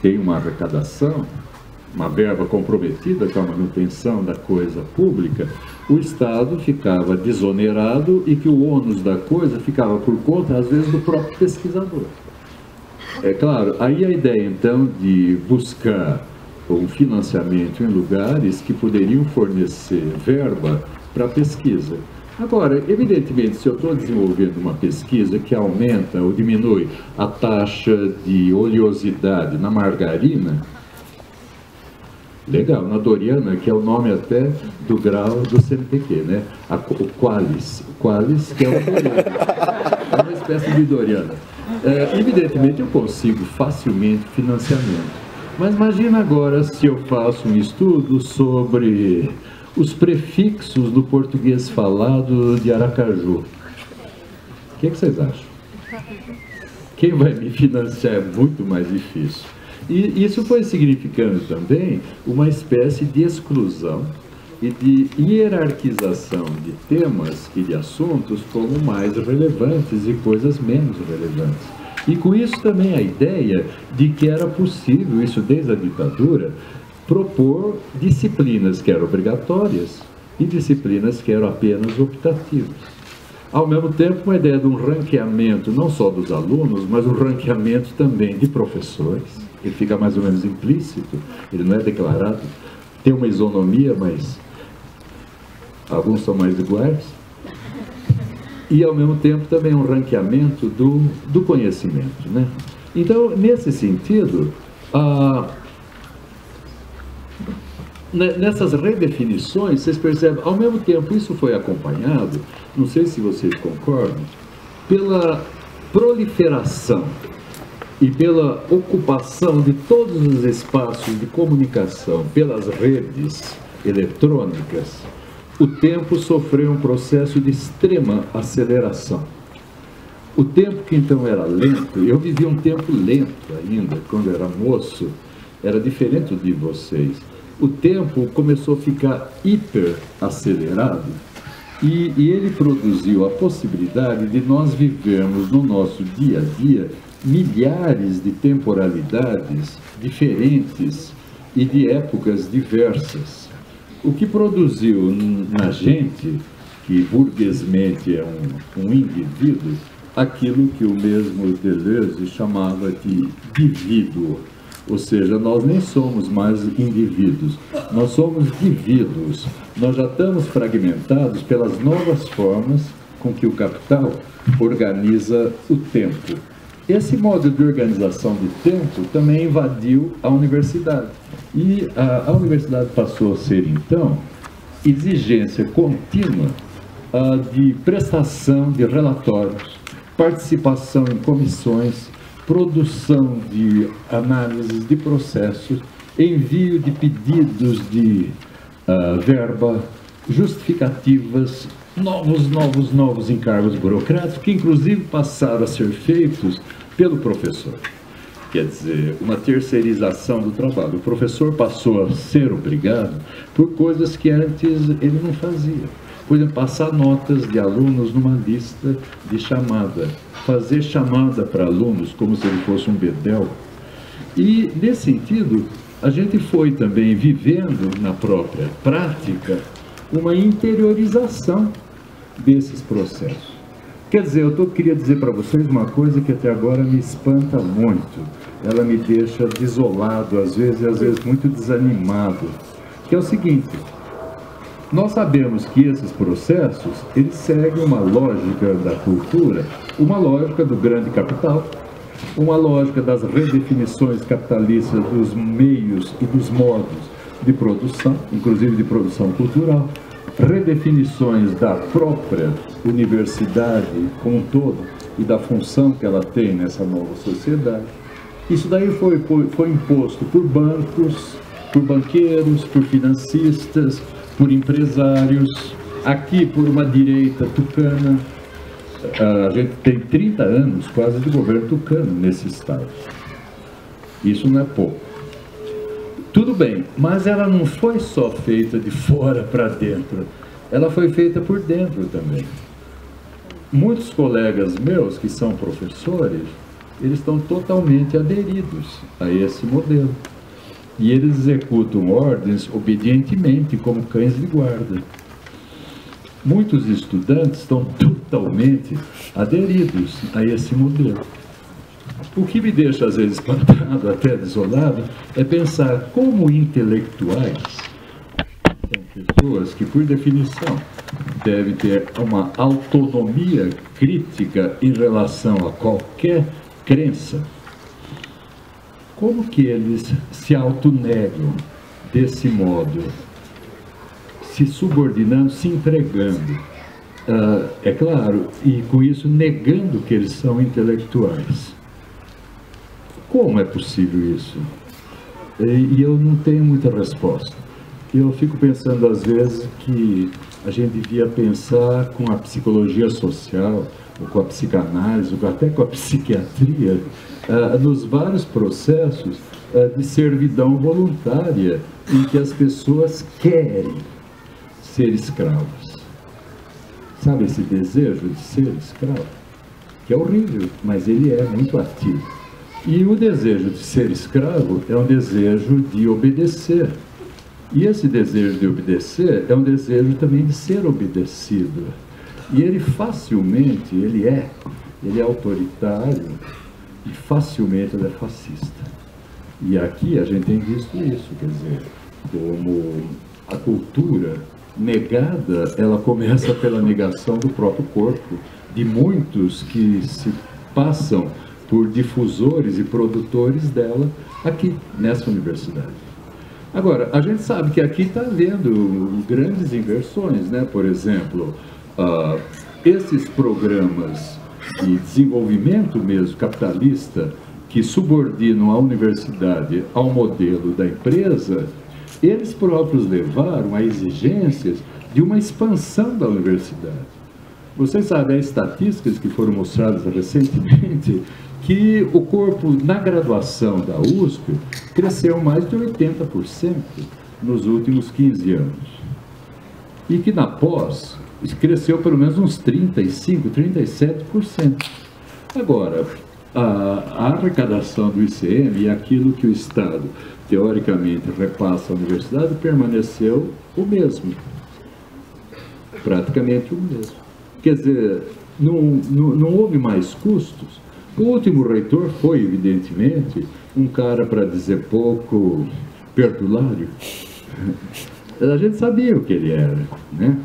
tem uma arrecadação, uma verba comprometida com a manutenção da coisa pública, o Estado ficava desonerado e que o ônus da coisa ficava por conta, às vezes, do próprio pesquisador. É claro, aí a ideia então de buscar um financiamento em lugares que poderiam fornecer verba para pesquisa. Agora, evidentemente, se eu estou desenvolvendo uma pesquisa que aumenta ou diminui a taxa de oleosidade na margarina, legal, na Doriana, que é o nome até do grau do CNPq, né? O Qualis, que é uma espécie de Doriana. Evidentemente, eu consigo facilmente financiamento. Mas imagina agora se eu faço um estudo sobre os prefixos do português falado de Aracaju. O que vocês acham? Quem vai me financiar é muito mais difícil. E isso foi significando também uma espécie de exclusão e de hierarquização de temas e de assuntos como mais relevantes e coisas menos relevantes. E com isso também a ideia de que era possível, isso desde a ditadura, propor disciplinas que eram obrigatórias e disciplinas que eram apenas optativas. Ao mesmo tempo, uma ideia de um ranqueamento não só dos alunos, mas um ranqueamento também de professores. Ele fica mais ou menos implícito, ele não é declarado. Tem uma isonomia, mas alguns são mais iguais. E, ao mesmo tempo, também um ranqueamento do conhecimento, né? Então, nesse sentido, nessas redefinições, vocês percebem, ao mesmo tempo, isso foi acompanhado, não sei se vocês concordam, pela proliferação e pela ocupação de todos os espaços de comunicação pelas redes eletrônicas. O tempo sofreu um processo de extrema aceleração. O tempo que então era lento, eu vivi um tempo lento ainda, quando era moço, era diferente de vocês. O tempo começou a ficar hiper acelerado e ele produziu a possibilidade de nós vivermos no nosso dia a dia milhares de temporalidades diferentes e de épocas diversas. O que produziu na gente, que burguesmente é um indivíduo, aquilo que o mesmo Deleuze chamava de divíduo. Ou seja, nós nem somos mais indivíduos, nós somos divíduos. Nós já estamos fragmentados pelas novas formas com que o capital organiza o tempo. Esse modo de organização de tempo também invadiu a universidade. E a universidade passou a ser, então, exigência contínua de prestação de relatórios, participação em comissões, produção de análises de processos, envio de pedidos de verba, justificativas, novos encargos burocráticos, que inclusive passaram a ser feitos pelo professor. Quer dizer, uma terceirização do trabalho. O professor passou a ser obrigado por coisas que antes ele não fazia. Por exemplo, passar notas de alunos numa lista de chamada, fazer chamada para alunos como se ele fosse um bedel. E, nesse sentido, a gente foi também vivendo na própria prática uma interiorização desses processos. Quer dizer, eu queria dizer para vocês uma coisa que até agora me espanta muito. Ela me deixa desolado, às vezes muito desanimado. Que é o seguinte: nós sabemos que esses processos, eles seguem uma lógica da cultura, uma lógica do grande capital, uma lógica das redefinições capitalistas dos meios e dos modos de produção, inclusive de produção cultural, redefinições da própria universidade como um todo e da função que ela tem nessa nova sociedade. Isso daí foi imposto por bancos, por banqueiros, por financistas, por empresários, aqui por uma direita tucana. A gente tem 30 anos quase de governo tucano nesse estado. Isso não é pouco. Tudo bem, mas ela não foi só feita de fora para dentro, ela foi feita por dentro também. Muitos colegas meus que são professores, eles estão totalmente aderidos a esse modelo. E eles executam ordens obedientemente, como cães de guarda. Muitos estudantes estão totalmente aderidos a esse modelo. O que me deixa, às vezes, espantado, até desolado, é pensar como intelectuais são pessoas que, por definição, devem ter uma autonomia crítica em relação a qualquer crença. Como que eles se autonegam desse modo, se subordinando, se entregando? É claro, e com isso negando que eles são intelectuais. Como é possível isso? E eu não tenho muita resposta. Eu fico pensando, às vezes, que a gente devia pensar com a psicologia social, ou com a psicanálise, ou até com a psiquiatria, nos vários processos de servidão voluntária em que as pessoas querem ser escravos. Sabe esse desejo de ser escravo? Que é horrível, mas ele é muito ativo. E o desejo de ser escravo é um desejo de obedecer. E esse desejo de obedecer é um desejo também de ser obedecido. E ele facilmente, ele é autoritário e facilmente ele é fascista. E aqui a gente tem visto isso, quer dizer, como a cultura negada, ela começa pela negação do próprio corpo, de muitos que se passam por difusores e produtores dela aqui, nessa universidade. Agora, a gente sabe que aqui está havendo grandes inversões, né? Por exemplo, esses programas de desenvolvimento mesmo capitalista que subordinam a universidade ao modelo da empresa, eles próprios levaram a exigências de uma expansão da universidade. Vocês sabem, as estatísticas que foram mostradas recentemente, que o corpo na graduação da USP cresceu mais de 80% nos últimos 15 anos. E que na pós cresceu pelo menos uns 35%, 37%. Agora, a arrecadação do ICM e aquilo que o Estado, teoricamente, repassa à universidade, permaneceu o mesmo. Praticamente o mesmo. Quer dizer, não houve mais custos. O último reitor foi, evidentemente, um cara, para dizer pouco, perdulário. A gente sabia o que ele era, né?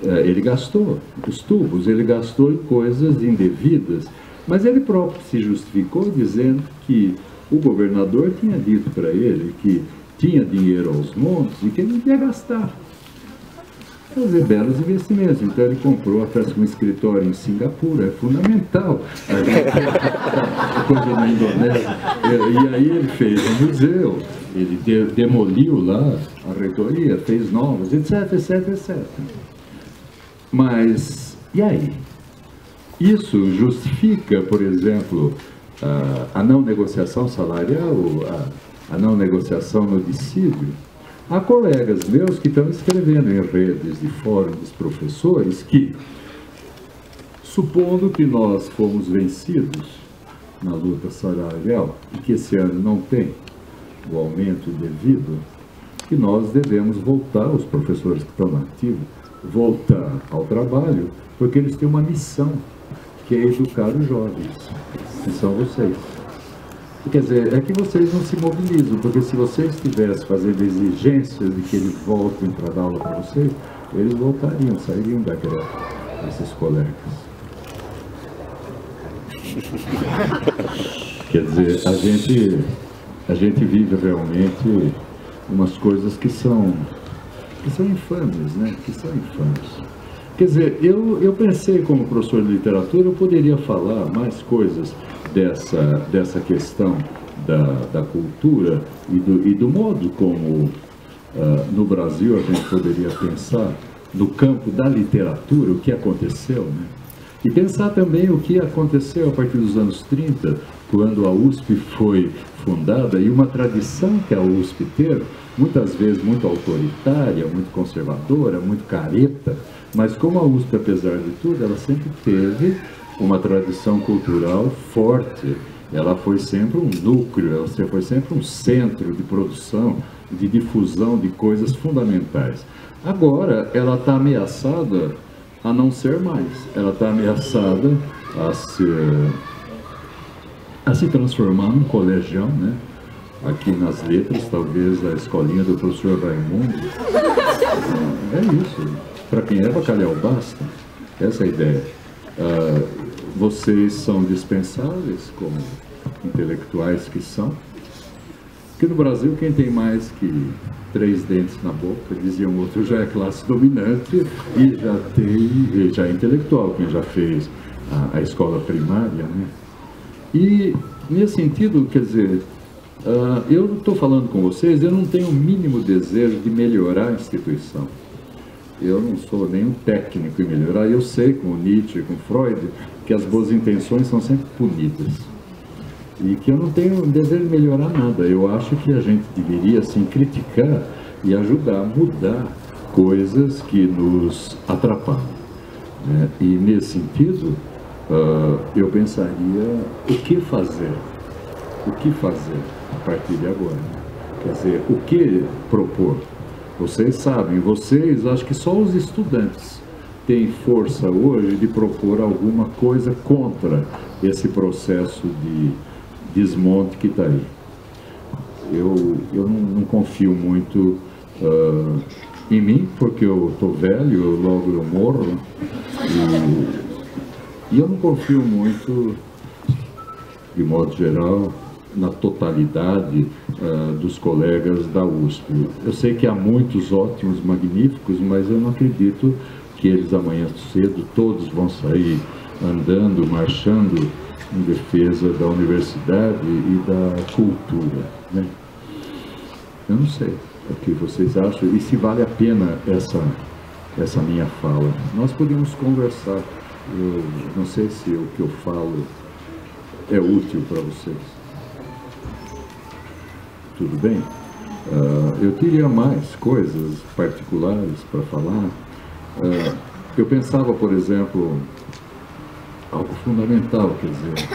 Ele gastou os tubos, ele gastou em coisas indevidas, mas ele próprio se justificou dizendo que o governador tinha dito para ele que tinha dinheiro aos montes e que ele não ia gastar. Fazer belos investimentos. Então ele comprou um escritório em Singapura, é fundamental. Coisa na Indonésia. E aí ele fez um museu, ele demoliu lá a reitoria, fez novas, etc, etc, etc. Mas, e aí? Isso justifica, por exemplo, a não negociação salarial, a não negociação no dissídio? Há colegas meus que estão escrevendo em redes de fórum dos professores que, supondo que nós fomos vencidos na luta salarial e que esse ano não tem o aumento devido, que nós devemos voltar, os professores que estão ativos, voltar ao trabalho, porque eles têm uma missão, que é educar os jovens, que são vocês. Quer dizer, é que vocês não se mobilizam, porque se vocês estivessem fazendo exigências de que eles voltem para dar aula para vocês, eles voltariam, sairiam daquela, esses colegas. Quer dizer, a gente vive realmente umas coisas que são infames, né? Que são infames. Quer dizer, eu pensei como professor de literatura, eu poderia falar mais coisas dessa questão da cultura e do modo como no Brasil a gente poderia pensar no campo da literatura, o que aconteceu, né? E pensar também o que aconteceu a partir dos anos 30, quando a USP foi fundada, e uma tradição que a USP teve, muitas vezes muito autoritária, muito conservadora, muito careta, mas como a USP, apesar de tudo, ela sempre teve uma tradição cultural forte. Ela foi sempre um núcleo, ela foi sempre um centro de produção, de difusão de coisas fundamentais. Agora, ela está ameaçada a não ser mais. Ela está ameaçada a ser a se transformar num colegial, né? Aqui nas letras, talvez a escolinha do professor Raimundo. É isso. Para quem é bacalhau basta. Essa é a ideia. Vocês são dispensáveis, como intelectuais que são. Porque no Brasil, quem tem mais que 3 dentes na boca, dizia um outro, já é classe dominante e já é intelectual, quem já fez a escola primária, né? E, nesse sentido, quer dizer, eu estou falando com vocês, eu não tenho o mínimo desejo de melhorar a instituição. Eu não sou nenhum técnico em melhorar, eu sei, com Nietzsche, com Freud, que as boas intenções são sempre punidas. E que eu não tenho desejo de melhorar nada. Eu acho que a gente deveria, assim, criticar e ajudar a mudar coisas que nos atrapalham, né? E, nesse sentido, eu pensaria o que fazer a partir de agora. Quer dizer, o que propor? Vocês sabem, acho que só os estudantes têm força hoje de propor alguma coisa contra esse processo de desmonte que está aí. Eu não confio muito em mim, porque eu estou velho, logo eu morro, e eu não confio muito, de modo geral, na totalidade dos colegas da USP. Eu sei que há muitos ótimos, magníficos, mas eu não acredito que eles amanhã cedo todos vão sair andando, marchando em defesa da universidade e da cultura, né? Eu não sei o que vocês acham e se vale a pena essa minha fala. Nós podemos conversar. Eu não sei se o que eu falo é útil para vocês. Tudo bem? Eu teria mais coisas particulares para falar. Eu pensava, por exemplo, algo fundamental, quer dizer,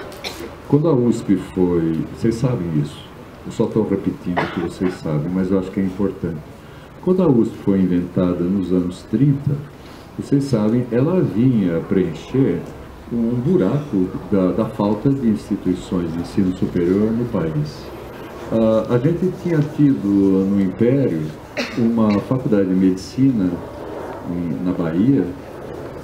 quando a USP foi... Vocês sabem isso, eu só estou repetindo o que vocês sabem, mas eu acho que é importante. Quando a USP foi inventada nos anos 30, vocês sabem, ela vinha preencher um buraco da falta de instituições de ensino superior no país. A gente tinha tido no Império uma faculdade de medicina na Bahia,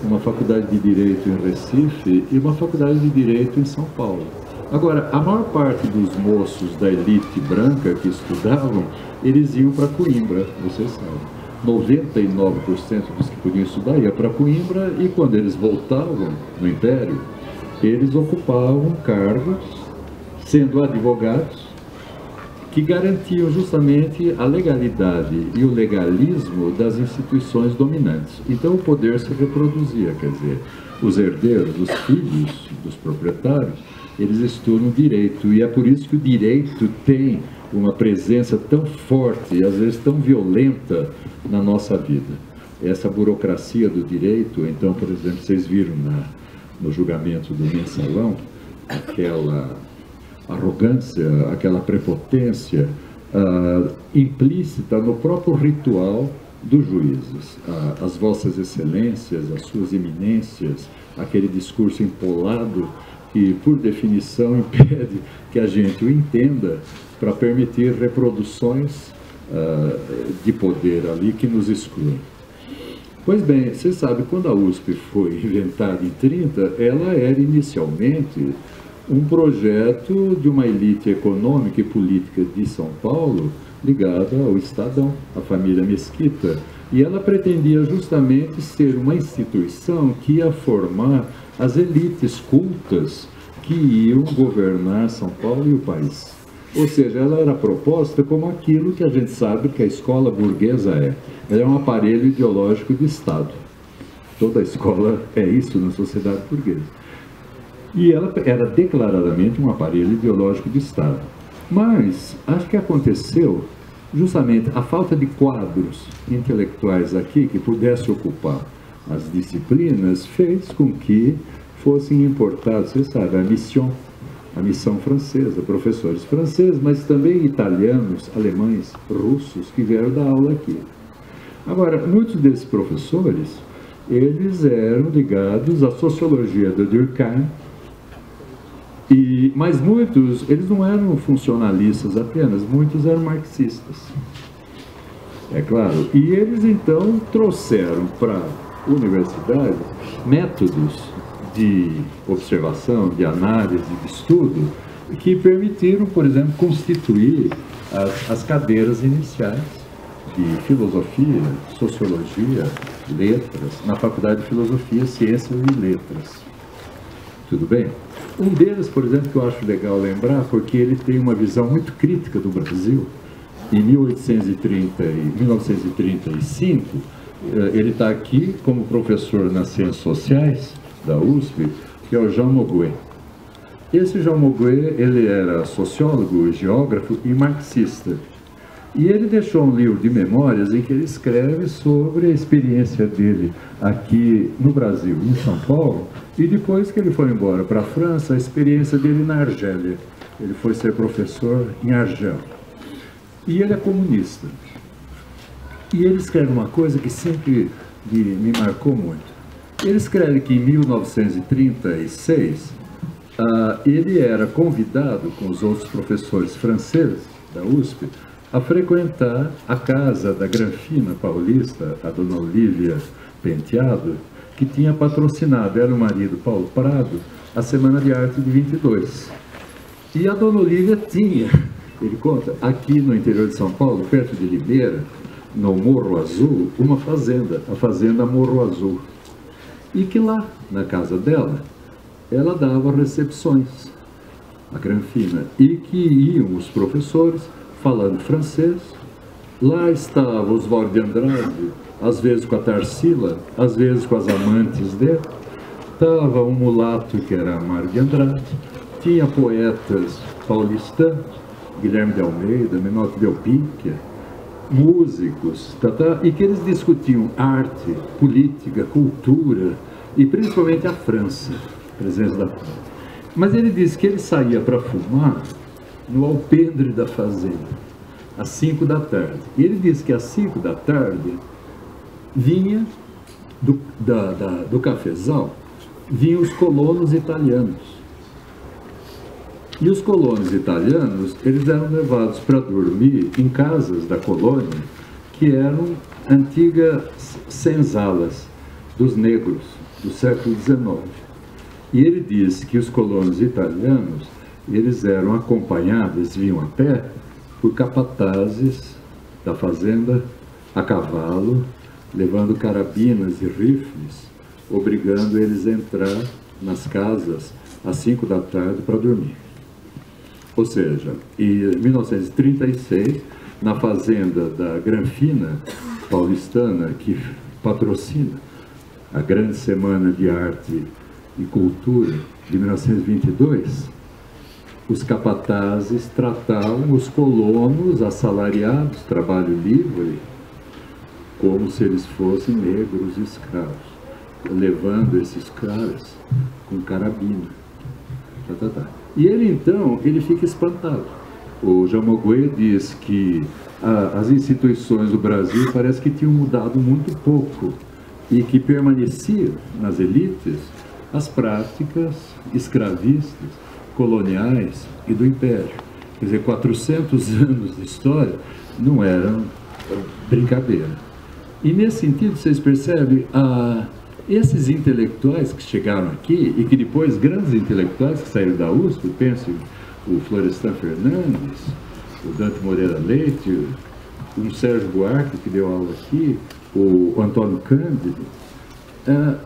uma faculdade de Direito em Recife e uma faculdade de Direito em São Paulo. Agora, a maior parte dos moços da elite branca que estudavam, eles iam para Coimbra, vocês sabem. 99% dos que podiam estudar ia para Coimbra e quando eles voltavam no Império, eles ocupavam cargos, sendo advogados, que garantiam justamente a legalidade e o legalismo das instituições dominantes. Então o poder se reproduzia, quer dizer, os herdeiros, os filhos dos proprietários, eles estudam direito, e é por isso que o direito tem uma presença tão forte, às vezes tão violenta na nossa vida. Essa burocracia do direito, então, por exemplo, vocês viram no julgamento do mensalão, aquela arrogância, aquela prepotência implícita no próprio ritual dos juízes. As vossas excelências, as suas eminências, aquele discurso empolado que, por definição, impede que a gente o entenda para permitir reproduções de poder ali que nos excluem. Pois bem, você sabe, quando a USP foi inventada em 30, ela era inicialmente um projeto de uma elite econômica e política de São Paulo ligada ao Estadão, à família Mesquita, e ela pretendia justamente ser uma instituição que ia formar as elites cultas que iam governar São Paulo e o país. Ou seja, ela era proposta como aquilo que a gente sabe que a escola burguesa é. Ela é um aparelho ideológico de Estado. Toda escola é isso na sociedade burguesa. E ela era declaradamente um aparelho ideológico de Estado. Mas acho que aconteceu justamente a falta de quadros intelectuais aqui que pudessem ocupar as disciplinas fez com que fossem importados, você sabe, a missão francesa, professores franceses, mas também italianos, alemães, russos que vieram dar aula aqui. Agora, muitos desses professores, eles eram ligados à sociologia do Durkheim, Mas muitos, eles não eram funcionalistas apenas, muitos eram marxistas, é claro. E eles então trouxeram para a universidade métodos de observação, de análise, de estudo, que permitiram, por exemplo, constituir as cadeiras iniciais de filosofia, sociologia, letras, na Faculdade de Filosofia, Ciências e Letras. Tudo bem? Um deles, por exemplo, que eu acho legal lembrar, porque ele tem uma visão muito crítica do Brasil. Em 1935, ele está aqui como professor nas Ciências Sociais da USP, que é o Jean Monnet. Esse Jean Monnet, ele era sociólogo, geógrafo e marxista. E ele deixou um livro de memórias em que ele escreve sobre a experiência dele aqui no Brasil, em São Paulo, e depois que ele foi embora para a França, a experiência dele na Argélia. Ele foi ser professor em Argel. E ele é comunista. E ele escreve uma coisa que sempre me marcou muito. Ele escreve que em 1936, ele era convidado com os outros professores franceses da USP a frequentar a casa da granfina paulista, a dona Olívia Penteado, que tinha patrocinado, era o marido Paulo Prado, a Semana de Arte de 22. E a dona Olívia tinha, ele conta, aqui no interior de São Paulo, perto de Limeira, no Morro Azul, uma fazenda, a Fazenda Morro Azul. E que lá, na casa dela, ela dava recepções, a granfina, e que iam os professores falando francês. Lá estava Oswald de Andrade, às vezes com a Tarsila, às vezes com as amantes dele. Estava um mulato que era Mário de Andrade, tinha poetas paulistanos, Guilherme de Almeida, Menotti de Opíquia, músicos, e que eles discutiam arte, política, cultura e principalmente a França, a presença da França. Mas ele disse que ele saía para fumar no alpendre da fazenda, às 5 da tarde. E ele disse que às 5 da tarde vinha do cafezal, vinham os colonos italianos. E os colonos italianos, eles eram levados para dormir em casas da colônia, que eram antigas senzalas dos negros do século XIX. E ele disse que os colonos italianos, eles eram acompanhados, vinham a pé, por capatazes da fazenda, a cavalo, levando carabinas e rifles, obrigando eles a entrar nas casas às 5 da tarde para dormir. Ou seja, em 1936, na fazenda da granfina paulistana, que patrocina a Grande Semana de Arte e Cultura de 1922, os capatazes tratavam os colonos assalariados, trabalho livre, como se eles fossem negros escravos, levando esses caras com carabina. E ele então, ele fica espantado. O Jean Monnet diz que as instituições do Brasil parece que tinham mudado muito pouco e que permaneciam nas elites as práticas escravistas, coloniais e do Império. Quer dizer, 400 anos de história não eram brincadeira. E nesse sentido, vocês percebem, esses intelectuais que chegaram aqui e que depois, grandes intelectuais que saíram da USP, pensem o Florestan Fernandes, o Dante Moreira Leite, o Sérgio Buarque, que deu aula aqui, o Antônio Cândido,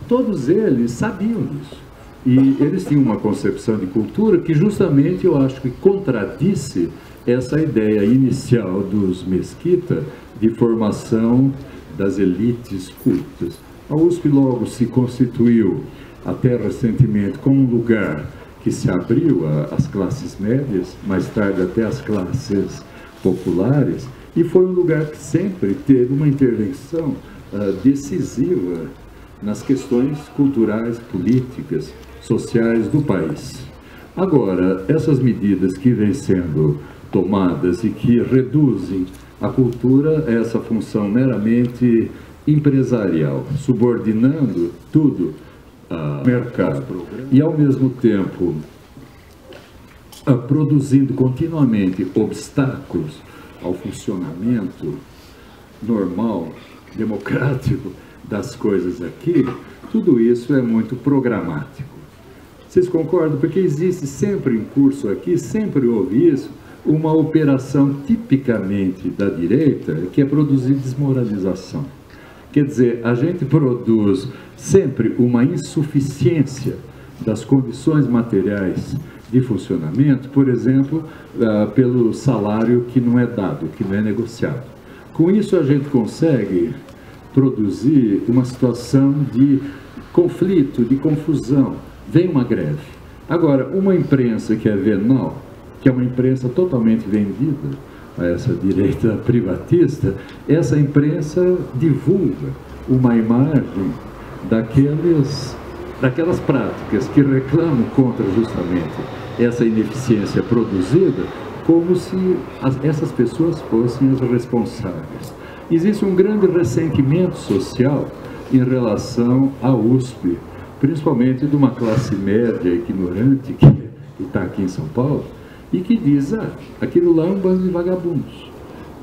todos eles sabiam disso. E eles tinham uma concepção de cultura que justamente eu acho que contradisse essa ideia inicial dos Mesquita de formação das elites cultas. A USP logo se constituiu, até recentemente, como um lugar que se abriu às classes médias, mais tarde até às classes populares, e foi um lugar que sempre teve uma intervenção decisiva nas questões culturais, políticas, sociais do país. Agora, essas medidas que vêm sendo tomadas e que reduzem a cultura a essa função meramente empresarial, subordinando tudo ao mercado e, ao mesmo tempo, produzindo continuamente obstáculos ao funcionamento normal, democrático das coisas aqui, tudo isso é muito programático. Vocês concordam? Porque existe sempre em curso aqui, sempre houve isso, uma operação tipicamente da direita, que é produzir desmoralização. Quer dizer, a gente produz sempre uma insuficiência das condições materiais de funcionamento, por exemplo, pelo salário que não é dado, que não é negociado. Com isso a gente consegue produzir uma situação de conflito, de confusão. Vem uma greve. Agora, uma imprensa que é venal, que é uma imprensa totalmente vendida a essa direita privatista, essa imprensa divulga uma imagem daquelas práticas que reclamam contra justamente essa ineficiência produzida, como se essas pessoas fossem as responsáveis. Existe um grande ressentimento social em relação à USP, principalmente de uma classe média ignorante que está aqui em São Paulo, e que diz, aquilo lá é um bando de vagabundos.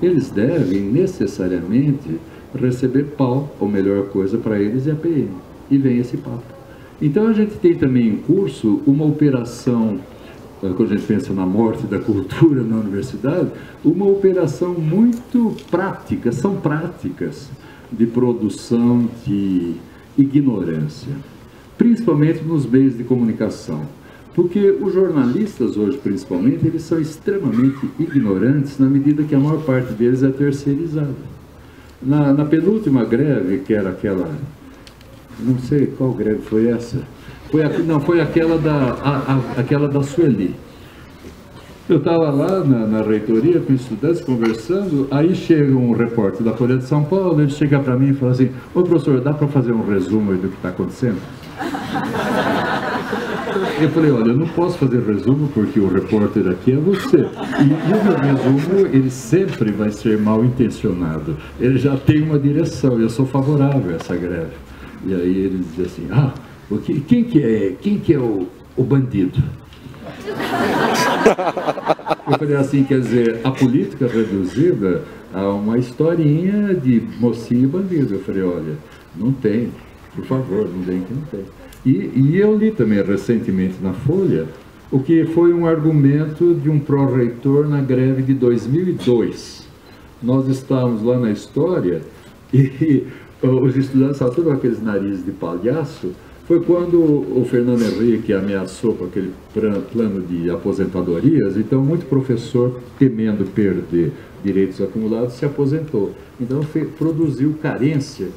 Eles devem necessariamente receber pau, ou melhor coisa para eles é a PM. E vem esse papo. Então a gente tem também em curso uma operação, quando a gente pensa na morte da cultura na universidade, uma operação muito prática, são práticas de produção de ignorância, principalmente nos meios de comunicação. Porque os jornalistas hoje, principalmente, eles são extremamente ignorantes na medida que a maior parte deles é terceirizada. Na penúltima greve, que era aquela, não sei qual greve foi essa, foi aquela da Sueli. Eu estava lá na reitoria com estudantes conversando, aí chega um repórter da Folha de São Paulo, ele chega para mim e fala assim, ô professor, dá para fazer um resumo aí do que está acontecendo? Eu falei, olha, eu não posso fazer resumo porque o repórter aqui é você. E o meu resumo, ele sempre vai ser mal intencionado. Ele já tem uma direção, eu sou favorável a essa greve. E aí ele dizia assim, quem que é o bandido? Eu falei assim, quer dizer, a política reduzida a uma historinha de mocinho e bandido. Eu falei, olha, não tem, por favor, não tem que não tem. E eu li também recentemente na Folha o que foi um argumento de um pró-reitor na greve de 2002. Nós estávamos lá na história e os estudantes estavam todos aqueles narizes de palhaço. Foi quando o Fernando Henrique ameaçou com aquele plano de aposentadorias, então muito professor, temendo perder direitos acumulados, se aposentou. Então produziu carência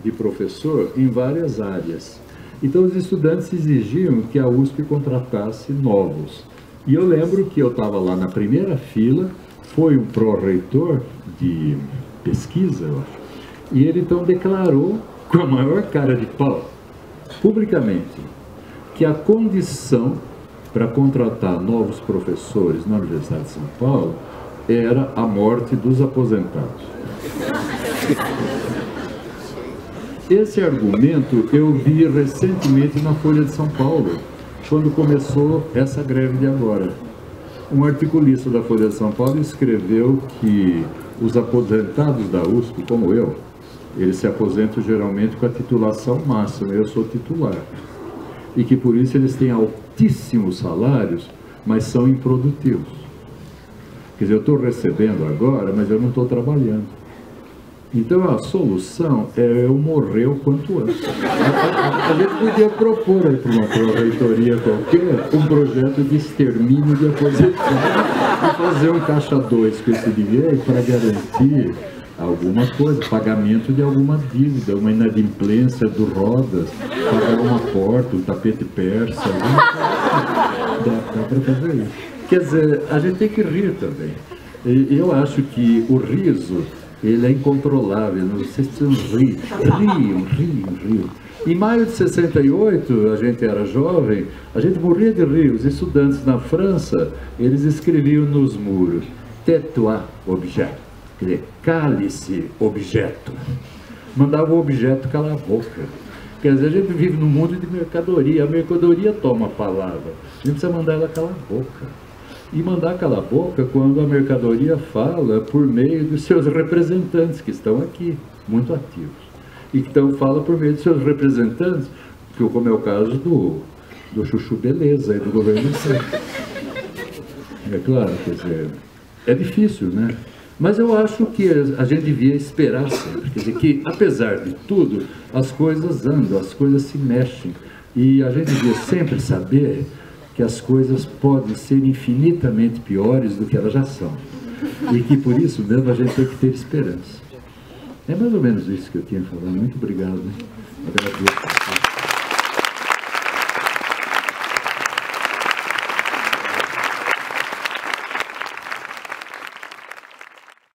de professor em várias áreas. Então os estudantes exigiam que a USP contratasse novos. E eu lembro que eu estava lá na primeira fila, foi um pró-reitor de pesquisa, eu acho, e ele então declarou, com a maior cara de pau, publicamente, que a condição para contratar novos professores na Universidade de São Paulo era a morte dos aposentados. Esse argumento eu vi recentemente na Folha de São Paulo, quando começou essa greve de agora. Um articulista da Folha de São Paulo escreveu que os aposentados da USP, como eu, eles se aposentam geralmente com a titulação máxima, eu sou titular. E que por isso eles têm altíssimos salários, mas são improdutivos. Quer dizer, eu estou recebendo agora, mas eu não estou trabalhando. Então a solução é eu morrer o quanto antes. A gente podia propor aí para uma pró-reitoria qualquer um projeto de extermínio de aposentados e fazer um caixa 2 com esse dinheiro para garantir alguma coisa, pagamento de alguma dívida, uma inadimplência do Rodas, pagar uma porta, um tapete persa, dá para fazer isso. Quer dizer, a gente tem que rir também. E eu acho que o riso, ele é incontrolável, vocês precisam rir, riam. Em maio de 68, a gente era jovem, a gente morria de rir. Os estudantes na França, eles escreviam nos muros, tais-toi, objeto, quer dizer, cale-se, objeto. Mandava o objeto calar a boca. Quer dizer, a gente vive num mundo de mercadoria, a mercadoria toma a palavra, a gente precisa mandar ela calar a boca. e mandar calar a boca quando a mercadoria fala por meio dos seus representantes, que estão aqui, muito ativos. E que fala por meio dos seus representantes, como é o caso do Chuchu Beleza aí do governo do Centro. É claro, quer dizer, é difícil, né? Mas eu acho que a gente devia esperar sempre, quer dizer, que apesar de tudo, as coisas andam, as coisas se mexem. E a gente devia sempre saber que as coisas podem ser infinitamente piores do que elas já são. E que por isso mesmo a gente tem que ter esperança. É mais ou menos isso que eu tinha falado. Muito obrigado. Agradeço.